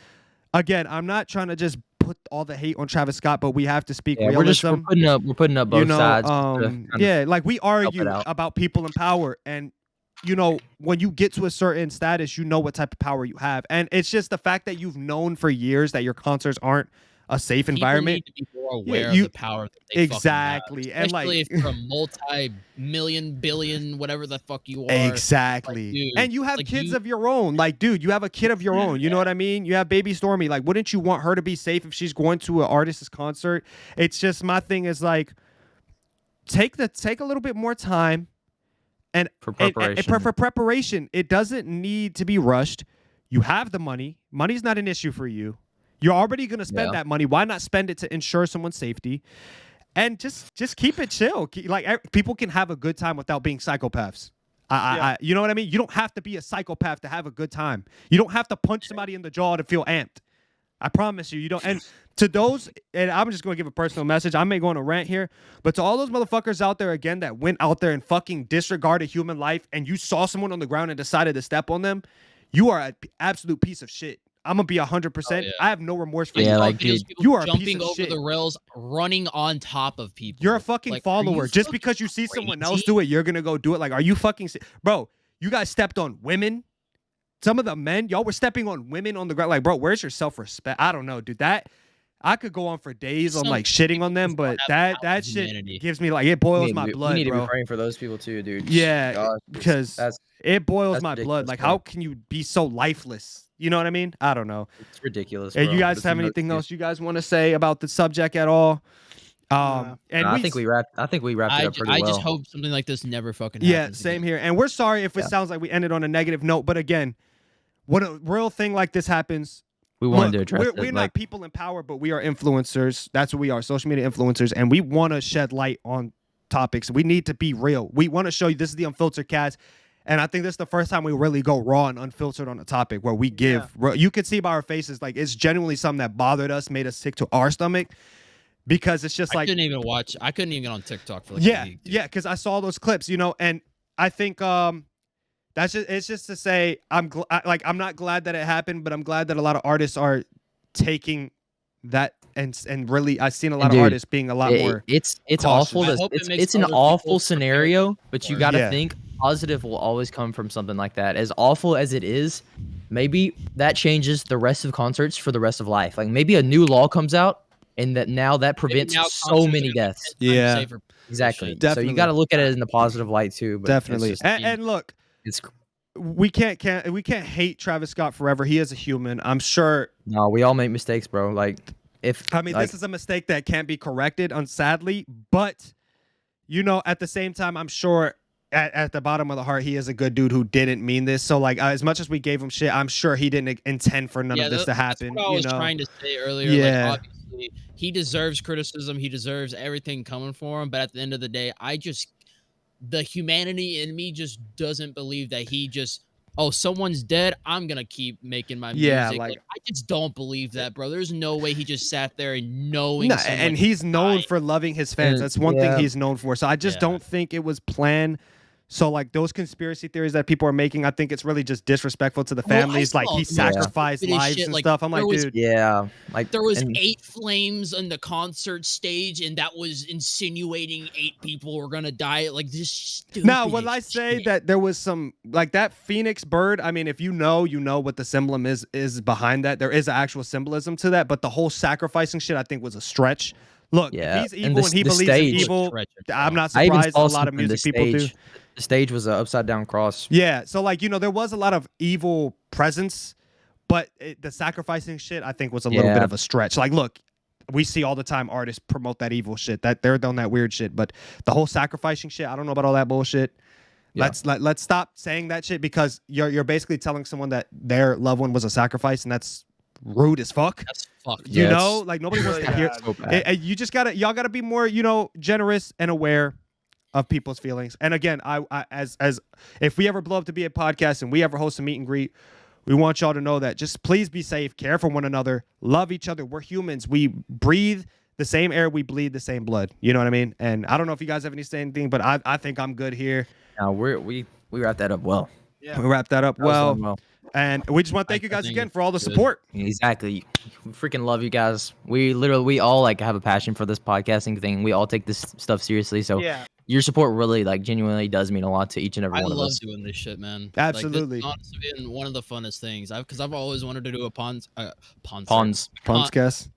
Again, I'm not trying to just put all the hate on Travis Scott, but we have to speak
Yeah,
realism.
we're putting up both sides.
Yeah, like we argue
it out.
about people in power, and when you get to a certain status, you know what type of power you have, and it's just the fact that you've known for years that your concerts aren't a safe environment.
People need to be more aware of the power that they
exactly,
fucking have. Especially
and
if you're a multi-million, billion, whatever the fuck you are.
Exactly,
like, dude,
and you have kids of your own. Like, dude, you have a kid of your own. You know what I mean? You have baby Stormy. Like, wouldn't you want her to be safe if she's going to an artist's concert? It's just my thing is like, take a little bit more time, and
for preparation.
For preparation, it doesn't need to be rushed. You have the money. Money's not an issue for you. You're already going to spend that money. Why not spend it to ensure someone's safety? And just keep it chill. Like, people can have a good time without being psychopaths. You know what I mean? You don't have to be a psychopath to have a good time. You don't have to punch somebody in the jaw to feel amped. I promise you, you don't. And to those, and I'm just going to give a personal message. I may go on a rant here, but to all those motherfuckers out there, again, that went out there and fucking disregarded human life, and you saw someone on the ground and decided to step on them, you are an absolute piece of shit. I'm gonna be 100%. I have no remorse for you.
Like,
dude,
you are
jumping
a piece of
over
shit.
the rails, running on top of people.
You're a fucking follower. Just because you see someone else do it, you're gonna go do it. Like, are you fucking bro? You guys stepped on women. Some of the men, y'all were stepping on women on the ground. Like, bro, where's your self-respect? I don't know, dude. That I could go on for days on like shitting on them, but that shit gives me like, it boils my blood,
we need
bro.
to be praying for those people too, dude.
Yeah,
Gosh,
because it boils my blood. Like,
bro.
how can you be so lifeless? You know what I mean? I don't know.
It's ridiculous.
Hey,
bro.
you guys have anything else you guys want to say about the subject at all? And
I think we wrapped it up pretty well.
I just hope something like this never fucking happens.
Yeah, same here. And we're sorry if it sounds like we ended on a negative note, but again, when a real thing like this happens,
we wanted to address it.
We're not people in power, but we are influencers. That's what we are, social media influencers, and we want to shed light on topics. We need to be real. We want to show you this is the Unfiltered Cast. And I think this is the first time we really go raw and unfiltered on a topic where we give. You could see by our faces, like, it's genuinely something that bothered us, made us sick to our stomach, because it's just like,
I couldn't even get on TikTok for like
a
week,
yeah, because I saw those clips, and I think it's just to say I'm not glad that it happened, but I'm glad that a lot of artists are taking that and really I've seen a lot of artists being a lot more.
It's
cautious.
awful. It's an awful scenario, but you got to think positive will always come from something like that. As awful as it is, maybe that changes the rest of concerts for the rest of life. Like, maybe a new law comes out and that prevents so many deaths.
Yeah,
exactly.
Definitely.
So you got to look at it in the positive light too. But
definitely.
Just,
and look, we can't hate Travis Scott forever. He is a human. I'm sure.
No, we all make mistakes, bro. Like, this
is a mistake that can't be corrected, sadly. But at the same time, I'm sure at the bottom of the heart, he is a good dude who didn't mean this. So, like, as much as we gave him shit, I'm sure he didn't intend for none of this to happen.
That's what I was trying to say earlier.
Yeah.
Like, obviously, he deserves criticism. He deserves everything coming for him. But at the end of the day, the humanity in me just doesn't believe that he just, someone's dead, I'm gonna keep making my music.
Yeah, like,
I just don't believe that, bro. There's no way he just sat there and knowing.
And he's known for loving his fans. That's one thing he's known for. So I just don't think it was planned. So, like, those conspiracy theories that people are making, I think it's really just disrespectful to the families. Like, he sacrificed lives and stuff. I'm like, dude.
Yeah. Like,
there was 8 flames on the concert stage, and that was insinuating 8 people were going to die. Like, this stupid
Now, will I say that there was some, like, that Phoenix bird? I mean, if you know what the symbol is behind that. There is an actual symbolism to that. But the whole sacrificing shit, I think, was a stretch. Look, if he's evil and he believes in evil, I'm not surprised a lot of music people do.
The stage was an upside down cross.
Yeah, so, like, there was a lot of evil presence, but the sacrificing shit, I think, was a little bit of a stretch. Like, look, we see all the time artists promote that evil shit, that they're doing that weird shit, but the whole sacrificing shit, I don't know about all that bullshit. Yeah. Let's stop saying that shit, because you're basically telling someone that their loved one was a sacrifice, and that's rude as fuck.
That's fucked.
You know, like, nobody wants to hear. You just y'all gotta be more, generous and aware of people's feelings. And again, as if we ever blow up to be a podcast and we ever host a meet and greet, we want y'all to know that just please be safe, care for one another, love each other. We're humans. We breathe the same air, we bleed the same blood. You know what I mean? And I don't know if you guys have any say anything, but I think I'm good here.
No, we wrapped that up well.
Yeah.
We wrapped that up well. And we just want to thank you guys
think
again
it's
for all the
good.
support.
Exactly. We freaking love you guys. We all like have a passion for this podcasting thing. We all take this stuff seriously. So
Yeah.
your support really like genuinely does mean a lot to each and every
I
one of
love
us.
doing this shit, man.
Absolutely.
Like, this has honestly been one of the funnest things. Because I've always wanted to do a
Pawns.
Pumpscast.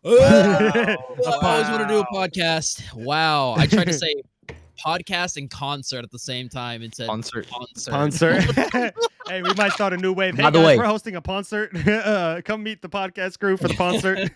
I've always wanted to do a podcast. Wow. I tried to say podcast and concert at the same time and said
Concert.
Concert. Hey, we might start a new wave. Hey,
By the
guys,
way-
we're hosting a concert. Come meet the podcast crew for the concert.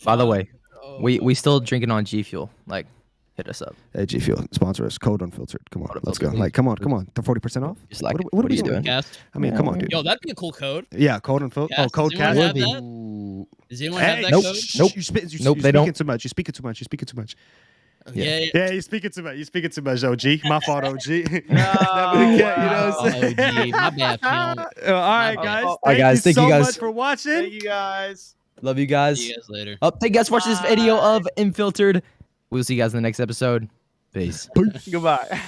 By the way,
Oh,
we still drinking on G Fuel. Like, hit us up.
Hey, G Fuel, sponsor us. Code Unfiltered. Come on, let's go.
Unfiltered.
Like, come on. The 40% off.
Just like,
What are we
you
doing?
doing?
podcast.
I mean, come on, dude.
Yo, that'd be a cool code.
Yeah, Code Unfiltered. Oh,
Cast.
Code
Does anyone
Cast.
have that?
Ooh.
Does anyone
Hey,
have that
nope.
code?
Nope.
You spit, you,
Nope,
you
they
speaking
don't.
too much. You speaking too much. You speaking too much.
Yeah.
Yeah, you speaking too much. You speaking too much, OG. My fault, OG. Never
No,
get, you know what I'm
Oh,
saying?
gee, my bad, Phil.
All right,
My
guys.
fault.
Thank
guys,
you
thank
so
you guys.
much for watching.
Thank you guys.
Love you guys.
See you guys later.
Thank you guys for watching this video of Unfiltered. We'll see you guys in the next episode. Peace.
Goodbye.